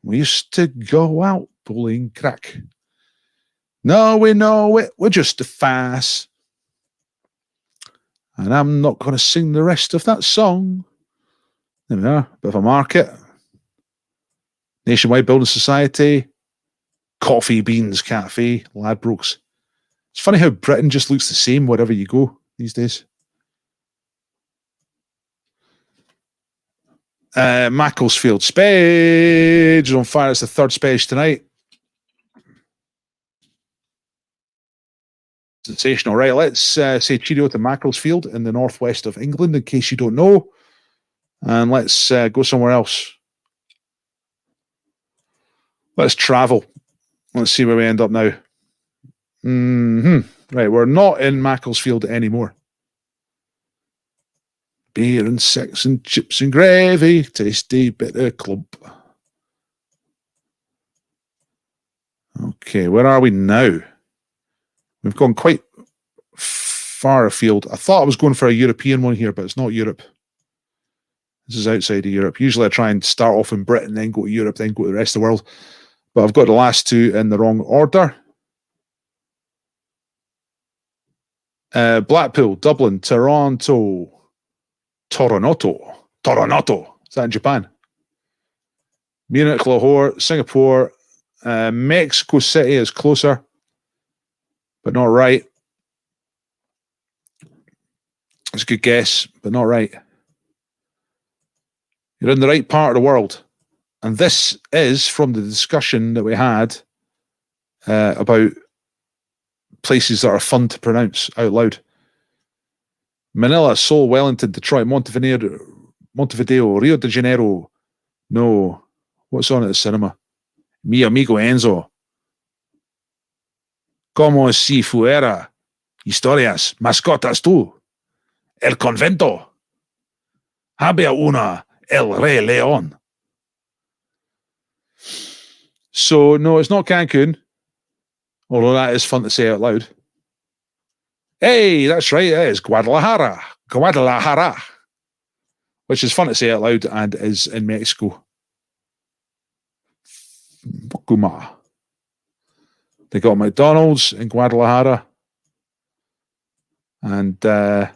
Speaker 1: We used to go out pulling crack. No, we know it, we're just a farce. And I'm not going to sing the rest of that song. There we are, bit of a market. Nationwide Building Society, Coffee Beans Cafe, Ladbrokes. It's funny how Britain just looks the same wherever you go these days. Macclesfield Spage on fire. It's the third Spage tonight. Sensational. Right, let's say cheerio to Macclesfield in the northwest of England, in case you don't know. And let's go somewhere else. Let's travel. Let's see where we end up now. Right, we're not in Macclesfield anymore. Beer and sex and chips and gravy, tasty bitter clump. Okay, where are we now? We've gone quite far afield. I thought I was going for a European one here, but it's not Europe. This is outside of Europe. Usually I try and start off in Britain, then go to Europe, then go to the rest of the world. But I've got the last two in the wrong order. Blackpool, Dublin, Toronto, Toronto. Is that in Japan? Munich, Lahore, Singapore, Mexico City is closer, but not right. It's a good guess, but not right. You're in the right part of the world. And this is from the discussion that we had about places that are fun to pronounce out loud. Manila, Seoul, Wellington, Detroit, Montevideo, Rio de Janeiro. No. What's on at the cinema? Mi amigo Enzo. Como si fuera historias, mascotas tú. El convento. Había una, el rey león. So, no, it's not Cancun. Although that is fun to say out loud. Hey, that's right, it is Guadalajara. Guadalajara. Which is fun to say out loud and is in Mexico. Bukuma. They got McDonald's in Guadalajara. And I've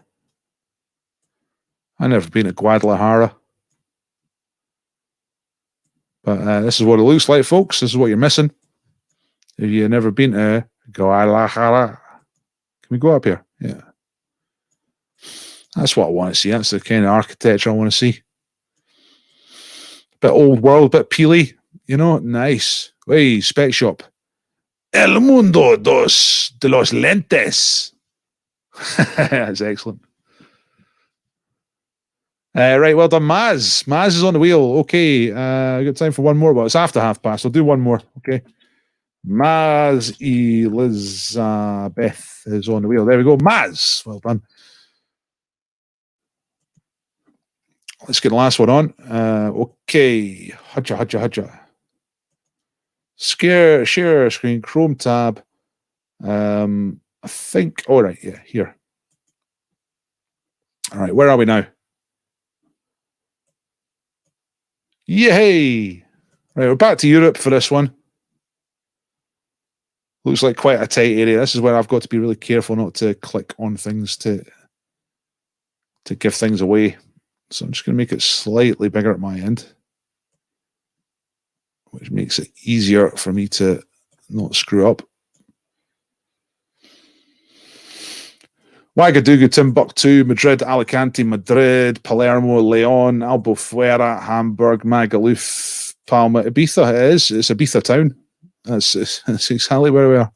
Speaker 1: never been to Guadalajara. But this is what it looks like, folks. This is what you're missing. If you've never been to Guadalajara. Can we go up here? Yeah. That's what I want to see. That's the kind of architecture I want to see. Bit old world, bit peely. You know, nice. Hey, spec shop. El mundo de los lentes. That's excellent. Right, well done, Maz. Maz is on the wheel. Okay, I got time for one more, but it's after past. I'll do one more. Okay. Maz Elizabeth is on the wheel. There we go. Maz. Well done. Let's get the last one on. Okay. Hudja. Share screen, Chrome tab. I think, all right, yeah, here. All right, where are we now? Yay! Right, we're back to Europe for this one. Looks like quite a tight area. This is where I've got to be really careful not to click on things to give things away. So I'm just going to make it slightly bigger at my end, which makes it easier for me to not screw up. Ouagadougou, Timbuktu, Madrid, Alicante, Madrid, Palermo, Leon, Albufeira, Hamburg, Magaluf, Palma, Ibiza. It is. It's Ibiza town. That's exactly where we are.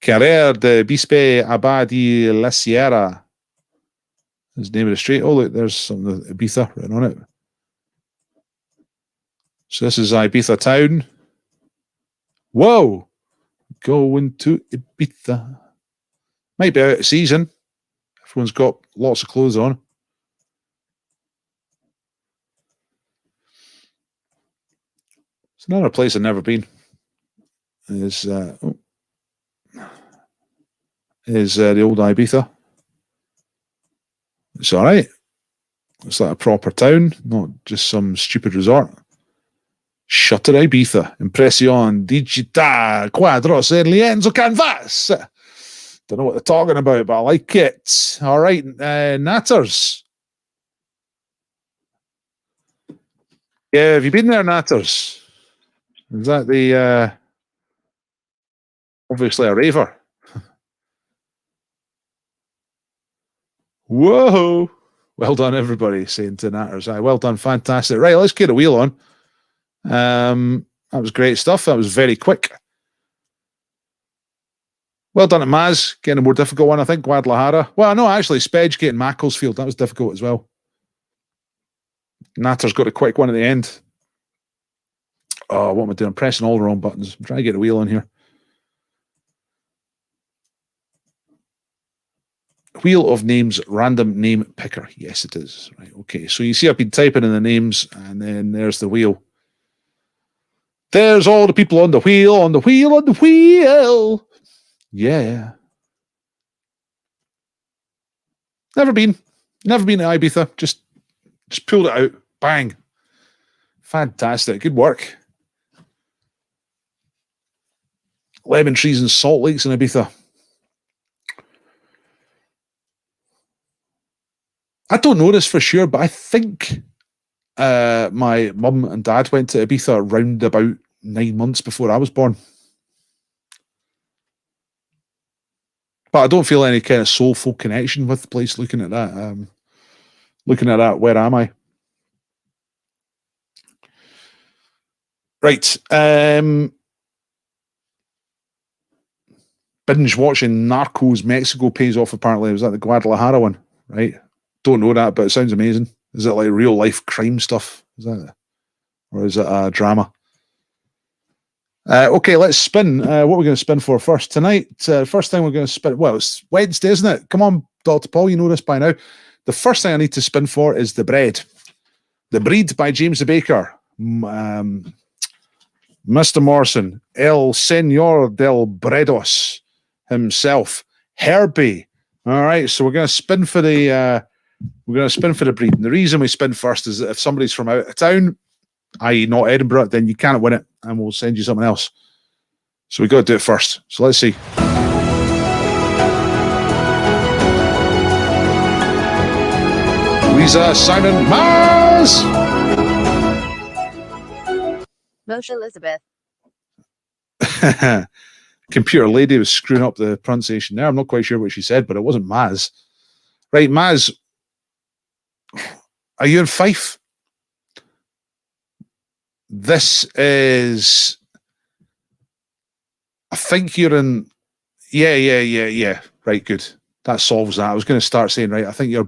Speaker 1: Carrer de Bispe Abadi La Sierra is the name of the street. Oh, look, there's some Ibiza written on it. So this is Ibiza town. Whoa! Going to Ibiza. Might be out of season. Everyone's got lots of clothes on. It's another place I've never been. Is the old Ibiza. It's all right. It's like a proper town, not just some stupid resort. Shutter Ibiza, Impression, Digital, Quadros, and Lienzo Canvas. Don't know what they're talking about, but I like it. All right, Natters. Yeah, have you been there, Natters? Is that the obviously a raver? Whoa! Well done, everybody, saying to Natters. Well done, fantastic. Right, let's get a wheel on. That was great stuff. That was very quick. Well done at Maz, getting a more difficult one, I think. Guadalajara. Well, no, actually, Spedge getting Macclesfield. That was difficult as well. Natter's got a quick one at the end. Oh, what am I doing? I'm pressing all the wrong buttons. I'm trying to get a wheel on here. Wheel of names, random name picker. Yes, it is. Right, okay. So you see I've been typing in the names, and then there's the wheel. There's all the people on the wheel, on the wheel, on the wheel. Yeah. Never been to Ibiza. Just pulled it out. Bang. Fantastic. Good work. lemon trees and salt lakes in Ibiza. I don't know this for sure, but I think my mum and dad went to Ibiza around about 9 months before I was born. But I don't feel any kind of soulful connection with the place looking at that. Where am I? Right. Binge watching Narcos Mexico pays off, apparently. Was that the Guadalajara one? Right. Don't know that, but it sounds amazing. Is it like real life crime stuff? Is that it? Or is it a drama? Okay, let's spin. What are we going to spin for first? Tonight, first thing we're going to spin, well, it's Wednesday, isn't it? Come on, Dr. Paul, you know this by now. The first thing I need to spin for is The Bread. The Breed by James the Baker. Mr. Morrison. El Señor del Bredos himself. Herbie. All right, so we're going to spin for the Breed. And the reason we spin first is that if somebody's from out of town, i.e. not Edinburgh, then you can't win it, and we'll send you something else. So we got to do it first. So let's see. Louisa, Simon, Mars!
Speaker 8: Moshe Elizabeth.
Speaker 1: Computer lady was screwing up the pronunciation there. I'm not quite sure what she said, but it wasn't Maz. Right, Maz, are you in Fife? This is, I think you're in, yeah. Right, good. That solves that. I was going to start saying, right, I think you're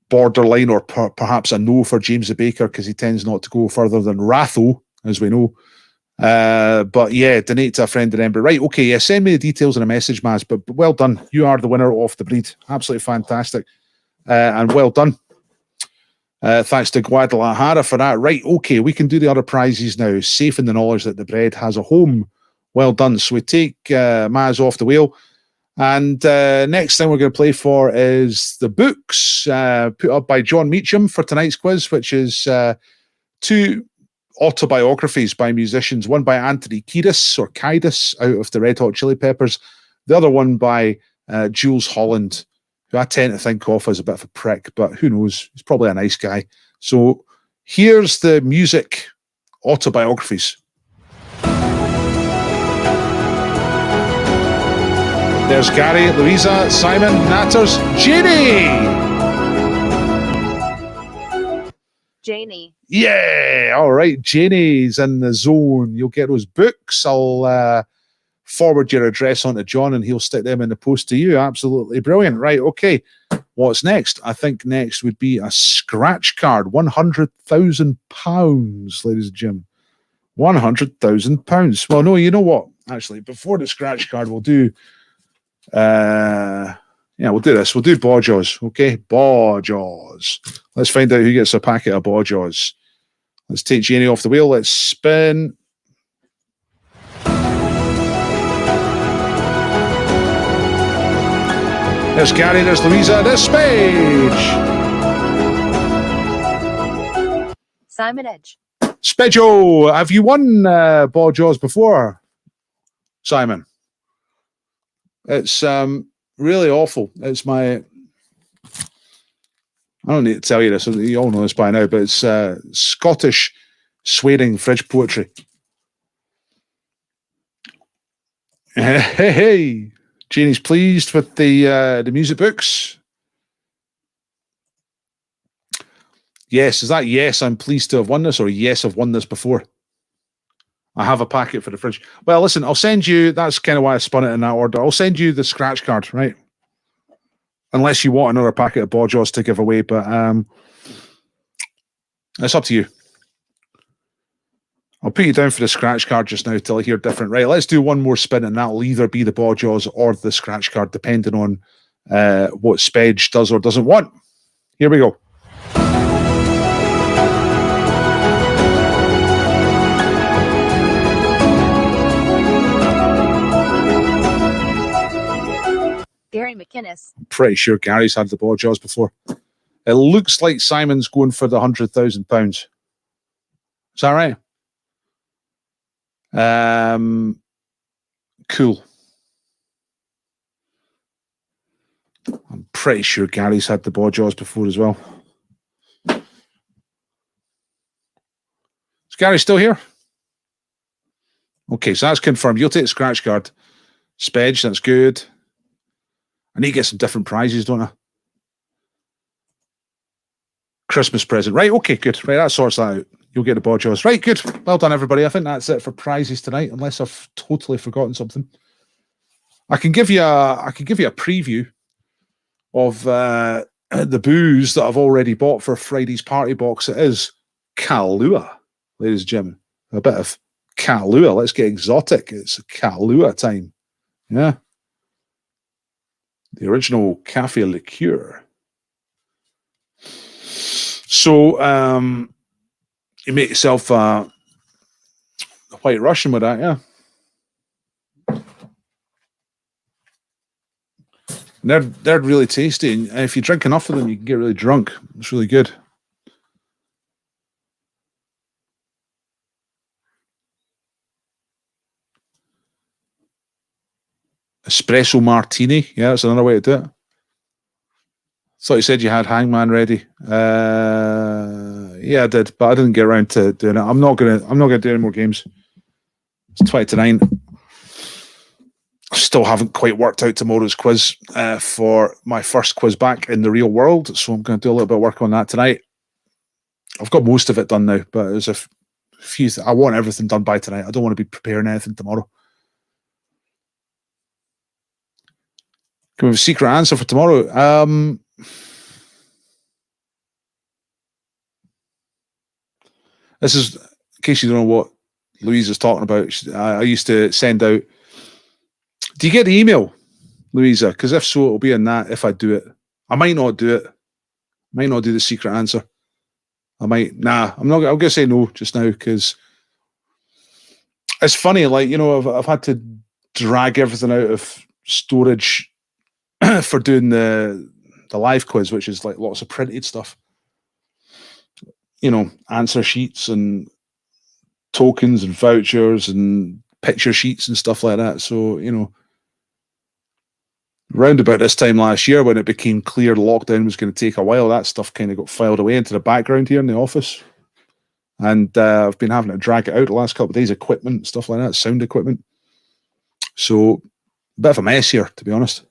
Speaker 1: borderline or perhaps a no for James the Baker because he tends not to go further than Ratho, as we know. But yeah, donate to a friend in Edinburgh. Right, okay, yeah, send me the details in a message, Maz, but well done. You are the winner of The Breed. Absolutely fantastic. And well done. Thanks to Guadalajara for that. Right, okay, we can do the other prizes now, safe in the knowledge that The Bread has a home. Well done. So we take Maz off the wheel. And next thing we're going to play for is the books put up by John Meacham for tonight's quiz, which is two autobiographies by musicians, one by Anthony Kiedis or Kiedis out of the Red Hot Chili Peppers, the other one by Jules Holland, who I tend to think of as a bit of a prick, but who knows? He's probably a nice guy. So here's the music autobiographies. There's Gary, Louisa, Simon, Natters,
Speaker 8: Janie.
Speaker 1: Yeah, all right. Janie's in the zone. You'll get those books. I'll forward your address on to John and he'll stick them in the post to you. Absolutely brilliant. Right, okay. What's next? I think next would be a scratch card. £100,000, ladies and gentlemen. £100,000. Well, no, you know what? Actually, before the scratch card, we'll do we'll do this. We'll do Bawjaws, okay? Bawjaws. Let's find out who gets a packet of Bawjaws. Let's take Janie off the wheel. Let's spin. There's Gary, there's Louisa, there's Spage.
Speaker 8: Simon Edge.
Speaker 1: Spejo, have you won Bawjaws before, Simon? It's really awful. It's my... I don't need to tell you this. You all know this by now, but it's Scottish swearing fridge poetry. Hey. Janie's pleased with the music books. Yes, is that yes, I'm pleased to have won this, or yes, I've won this before? I have a packet for the fridge. Well, listen, I'll send you, that's kind of why I spun it in that order. I'll send you the scratch card, right? Unless you want another packet of Bawjaws to give away, but it's up to you. I'll put you down for the scratch card just now till I hear different. Right, let's do one more spin and that'll either be the Bawjaws or the scratch card, depending on what Spedge does or doesn't want. Here we go.
Speaker 8: Gary McInnes.
Speaker 1: I'm pretty sure Gary's had the Bawjaws before. It looks like Simon's going for the £100,000. Is that right? Cool. I'm pretty sure Gary's had the Bawjaws before as well. Is Gary still here? Okay, so that's confirmed. You'll take the scratch card. Spedge, that's good. I need to get some different prizes, don't I? Christmas present. Right, okay, good. Right, that sorts that out. You'll get the Bawjaws. Right, good. Well done, everybody. I think that's it for prizes tonight, unless I've totally forgotten something. I can give you a preview of the booze that I've already bought for Friday's party box. It is Kahlua, ladies and gentlemen. A bit of Kahlua. Let's get exotic. It's Kahlua time. Yeah. The original cafe liqueur. So you make yourself a White Russian with that, yeah. And they're really tasty, and if you drink enough of them, you can get really drunk. It's really good. Espresso martini, yeah, that's another way to do it. Thought you said you had Hangman ready. Yeah, I did, but I didn't get around to doing it. I'm not gonna do any more games. It's 20 to 9. I still haven't quite worked out tomorrow's quiz for my first quiz back in the real world, so I'm going to do a little bit of work on that tonight. I've got most of it done now, but there's a few. I want everything done by tonight. I don't want to be preparing anything tomorrow. Can we have a secret answer for tomorrow? This is, in case you don't know what Louise is talking about. I used to send out. Do you get the email, Louisa? Because if so, it'll be in that if I do it. I might not do it. Might not do the secret answer. I might. Nah, I'm not. I'm going to say no just now because it's funny. Like, you know, I've had to drag everything out of storage for doing the live quiz, which is like lots of printed stuff. You know, answer sheets and tokens and vouchers and picture sheets and stuff like that. So, you know, round about this time last year when it became clear lockdown was going to take a while, that stuff kind of got filed away into the background here in the office. And I've been having to drag it out the last couple of days, equipment, stuff like that, sound equipment. So, a bit of a mess here, to be honest.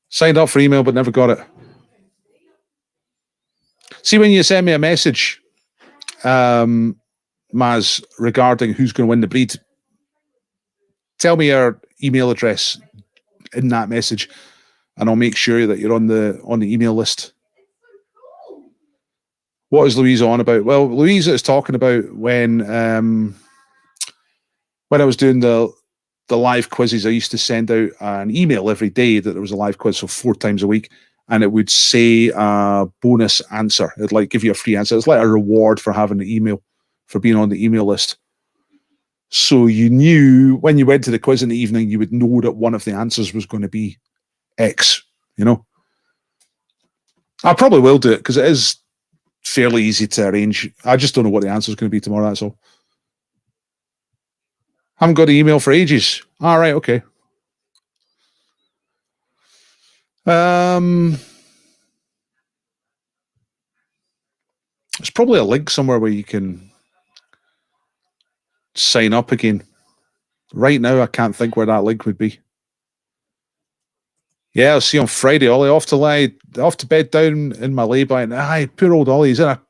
Speaker 1: Signed up for email, but never got it. See, when you send me a message, Maz, regarding who's going to win the breed, tell me your email address in that message, and I'll make sure that you're on the email list. What is Louisa on about? Well, Louisa is talking about when I was doing the live quizzes, I used to send out an email every day that there was a live quiz, so 4 times a week, and it would say a bonus answer. It'd like give you a free answer. It's like a reward for having the email, for being on the email list. So you knew when you went to the quiz in the evening, you would know that one of the answers was going to be X, you know. I probably will do it because it is fairly easy to arrange. I just don't know what the answer is going to be tomorrow, that's all. Haven't got the email for ages. All right, okay. There's probably a link somewhere where you can sign up again. Right now, I can't think where that link would be. Yeah, I'll see you on Friday, Ollie. Off to bed down in my lay-by. And aye, poor old Ollie. Well,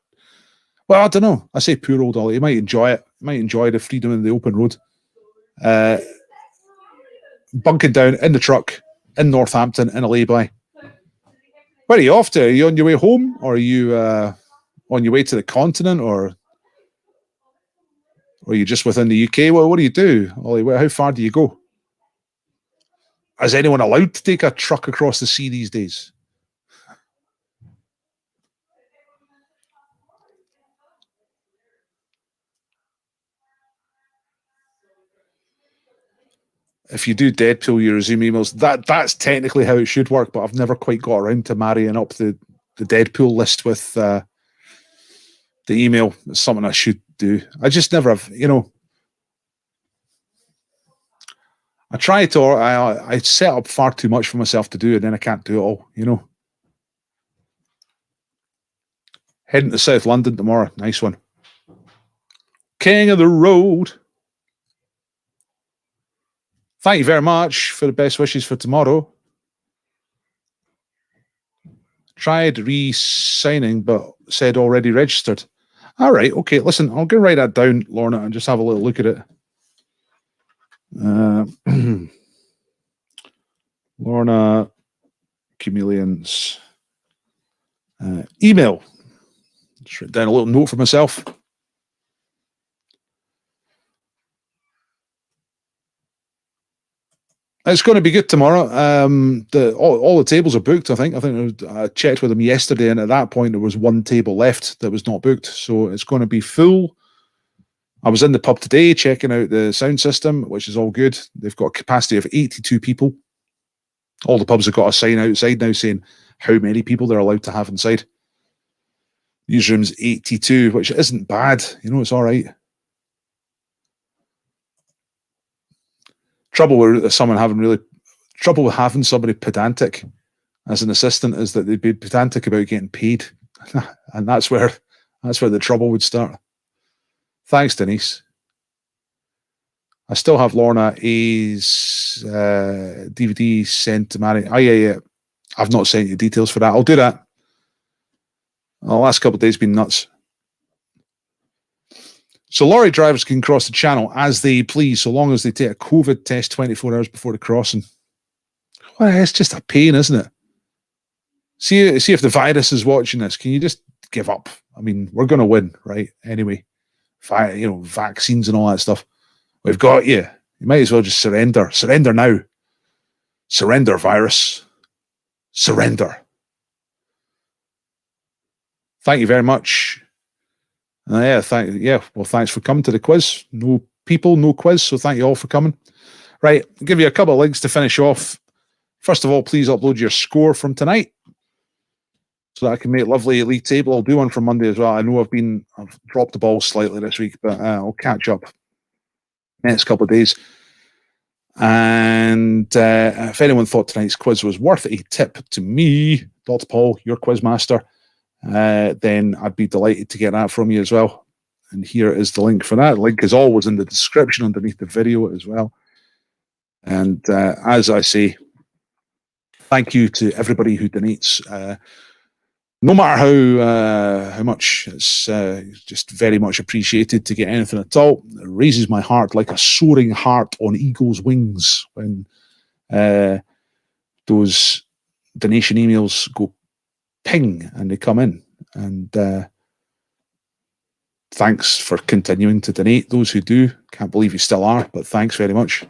Speaker 1: I don't know. I say poor old Ollie. He might enjoy it. He might enjoy the freedom in the open road. Bunking down in the truck in Northampton in a lay-by. Where are you off to? Are you on your way home, or are you on your way to the continent, or are you just within the UK? Well, what do you do, Ollie? How far do you go? Is anyone allowed to take a truck across the sea these days? If you do Deadpool, you resume emails. That's technically how it should work, but I've never quite got around to marrying up the Deadpool list with the email. It's something I should do. I just never have, you know. I try to, I set up far too much for myself to do, and then I can't do it all, you know. Heading to South London tomorrow. Nice one. King of the road. Thank you very much for the best wishes for tomorrow. Tried re-signing, but said already registered. All right, okay. Listen, I'll go write that down, Lorna, and just have a little look at it. Lorna Chameleons email. Just write down a little note for myself. It's going to be good tomorrow. All the tables are booked, I think. I checked with them yesterday, and at that point, there was one table left that was not booked. So it's going to be full. I was in the pub today checking out the sound system, which is all good. They've got a capacity of 82 people. All the pubs have got a sign outside now saying how many people they're allowed to have inside. These rooms 82, which isn't bad. You know, it's all right. Trouble with having somebody pedantic as an assistant is that they'd be pedantic about getting paid, and that's where the trouble would start. Thanks, Denise. I still have Lorna A's DVD sent to Mary. Oh yeah. I've not sent you details for that. I'll do that. The last couple of days been nuts. So lorry drivers can cross the channel as they please, so long as they take a COVID test 24 hours before the crossing. Well, it's just a pain, isn't it? See if the virus is watching this. Can you just give up? I mean, we're going to win, right? Anyway, vaccines and all that stuff. We've got you. You might as well just surrender. Surrender now. Surrender, virus. Surrender. Thank you very much. Well, thanks for coming to the quiz. No people, no quiz, so thank you all for coming. Right, I'll give you a couple of links to finish off. First of all, please upload your score from tonight so that I can make a lovely league table. I'll do one for Monday as well. I know I've dropped the ball slightly this week, but I'll catch up next couple of days. And if anyone thought tonight's quiz was worth a tip to me, Dr. Paul, your quizmaster, then I'd be delighted to get that from you as well. And here is the link for that. The link is always in the description underneath the video as well. And as I say, thank you to everybody who donates. No matter how much, it's just very much appreciated to get anything at all. It raises my heart like a soaring heart on eagle's wings when those donation emails go ping and they come in. And thanks for continuing to donate. Those who do, can't believe you still are, but thanks very much.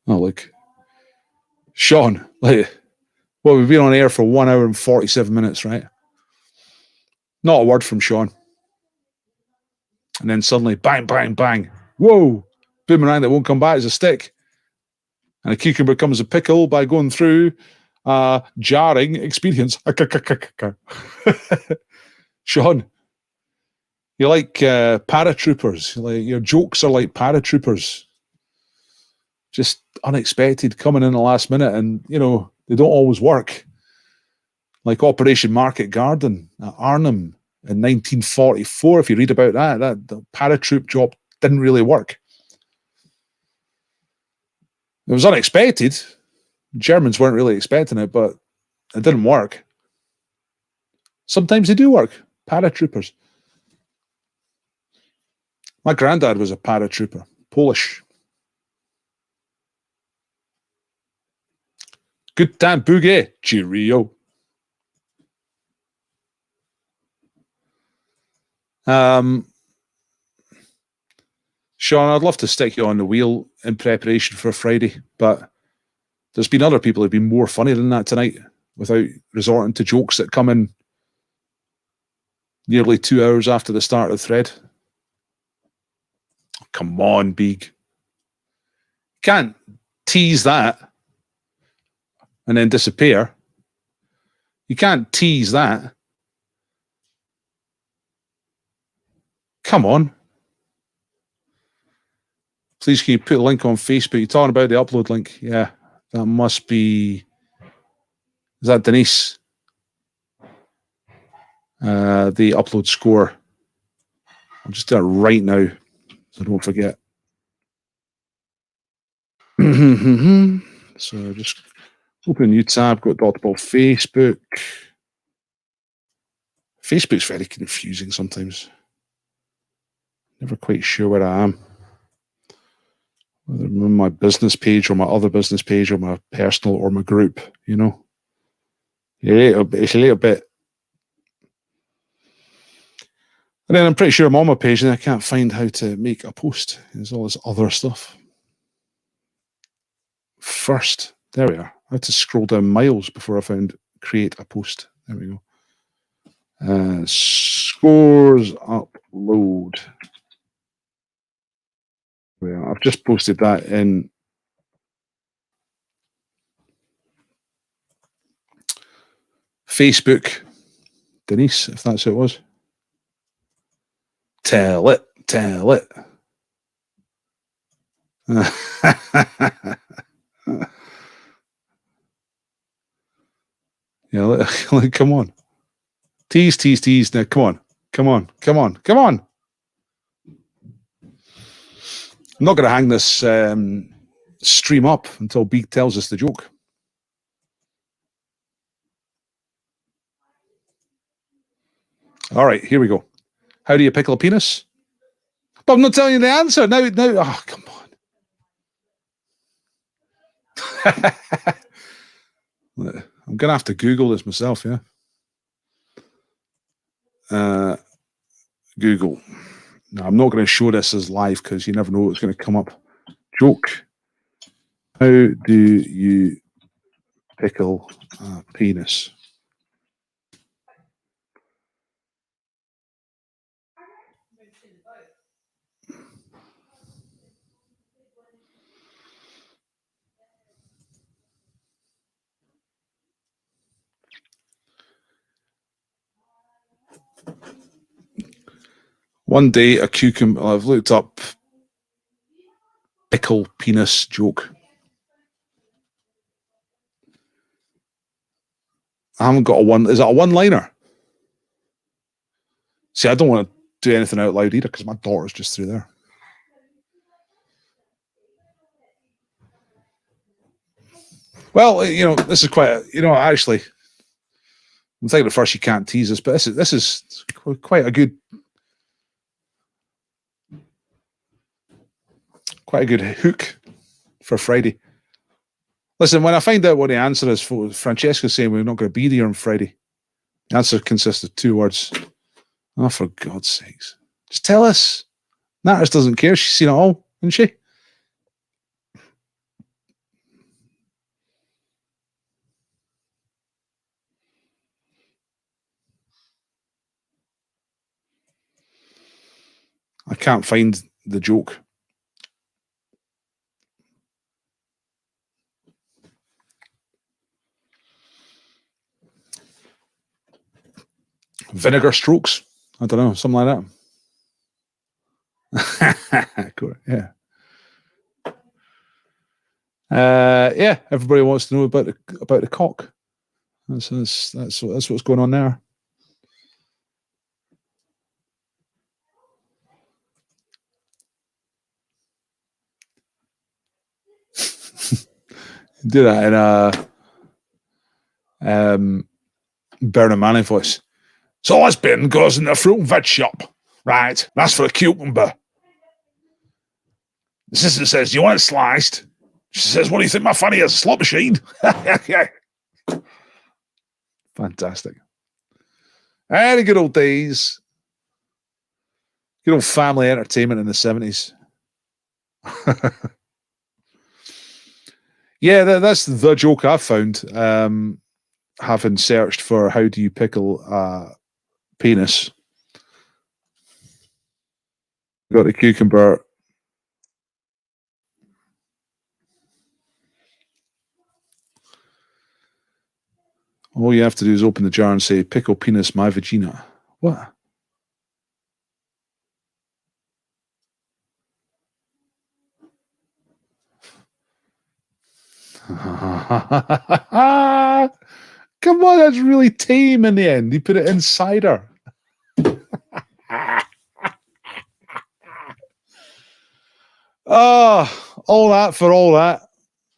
Speaker 1: Oh, look. Sean, we've been on air for 1 hour and 47 minutes, right? Not a word from Sean. And then suddenly, bang, bang, bang. Whoa! Boomerang that won't come back as a stick. And a cucumber becomes a pickle by going through a jarring experience. Sean, you're like paratroopers. Your jokes are like paratroopers. Just unexpected, coming in the last minute, and they don't always work. Like Operation Market Garden at Arnhem in 1944. If you read about that the paratroop job didn't really work. It was unexpected. Germans weren't really expecting it, but it didn't work. Sometimes they do work. Paratroopers. My granddad was a paratrooper, Polish. Good time, Boogie. Cheerio. Sean, I'd love to stick you on the wheel in preparation for Friday, but there's been other people who've been more funny than that tonight without resorting to jokes that come in nearly 2 hours after the start of the thread. Come on, Beeg. Can't tease that and then disappear. You can't tease that. Come on. Please can you put a link on Facebook? You're talking about the upload link. Yeah, that must be... Is that Denise? The upload score. I'll just do it right now, so don't forget. So just open a new tab, go to Doctor Facebook. Facebook's very confusing sometimes. Never quite sure where I am. Whether I'm on my business page or my other business page or my personal or my group, you know. It's a little bit. And then I'm pretty sure I'm on my page and I can't find how to make a post. There's all this other stuff. First, there we are. I had to scroll down miles before I found create a post. There we go. Scores upload. Well, I've just posted that in Facebook. Denise, if that's who it was. Tell it. Yeah, come on. Tease. Now, come on. I'm not going to hang this stream up until Beak tells us the joke. All right, here we go. How do you pickle a penis? But I'm not telling you the answer. Now, oh, come on. I'm going to have to Google this myself, yeah? Google. No, I'm not going to show this as live because you never know what's going to come up. Joke. How do you pickle a penis? One day, a cucumber. I've looked up pickle penis joke. I haven't got a one. Is it a one-liner? See, I don't want to do anything out loud either because my daughter's just through there. Well, you know, this is quite. Actually, I'm thinking at first you can't tease us, but this is quite a good. Quite a good hook for Friday. Listen, when I find out what the answer is, Francesca's saying we're not going to be there on Friday. The answer consists of 2 words. Oh, for God's sakes. Just tell us. Natters doesn't care. She's seen it all, hasn't she? I can't find the joke. Vinegar strokes. I don't know, something like that. Cool. Yeah. Yeah. Everybody wants to know about the cock. That's what's going on there. Do that in a Bernard Manning voice. So husband goes in the fruit and veg shop. Right, that's for a cucumber. The assistant says, "Do you want it sliced?" She says, "What do you think my fanny is? A slot machine?" Yeah. Fantastic. Any good old days. Good old family entertainment in the 70s. Yeah, that's the joke I've found. Having searched for how do you pickle a penis. Got the cucumber. All you have to do is open the jar and say, "Pickle penis my vagina." What? Come on, that's really tame in the end. He put it inside her. Oh, all that for all that.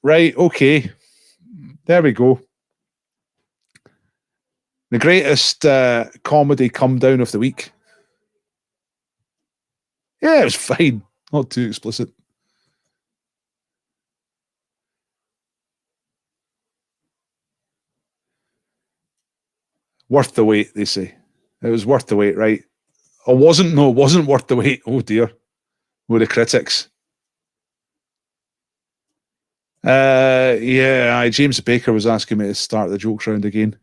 Speaker 1: Right, okay. There we go. The greatest comedy come down of the week. Yeah, it was fine. Not too explicit. Worth the wait, they say. It was worth the wait, right? It wasn't. No, it wasn't worth the wait. Oh dear. With the critics. Yeah, James Baker was asking me to start the jokes round again.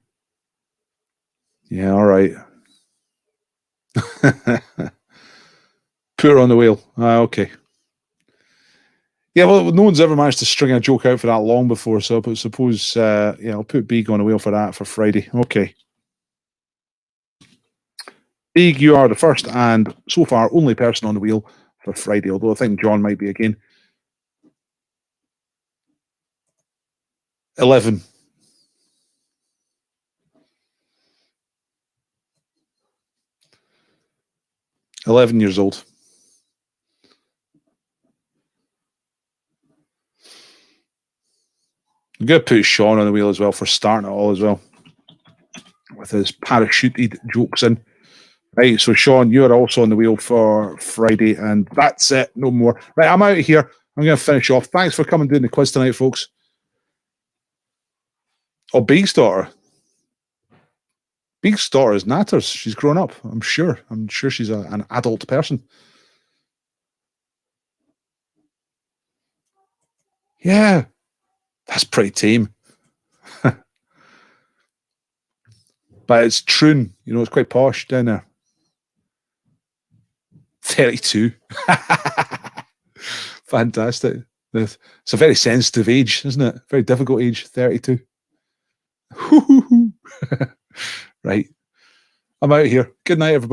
Speaker 1: Yeah, all right. Put her on the wheel. Okay. Yeah, well, no one's ever managed to string a joke out for that long before, so I suppose, yeah, I'll put Big on the wheel for that for Friday. Okay. Big, you are the first and so far only person on the wheel for Friday, although I think John might be again. 11. Years old. I'm going to put Sean on the wheel as well for starting it all as well. With his parachuted jokes in. Right, so Sean, you're also on the wheel for Friday, and that's it. No more. Right, I'm out of here. I'm going to finish off. Thanks for coming doing the quiz tonight, folks. Oh, Big's daughter. Big's daughter is natters. She's grown up, I'm sure. I'm sure she's an adult person. Yeah, that's pretty tame. But it's Troon. You know, it's quite posh down there. 32. Fantastic. It's a very sensitive age, isn't it? Very difficult age, 32. Right. I'm out of here. Good night, everybody.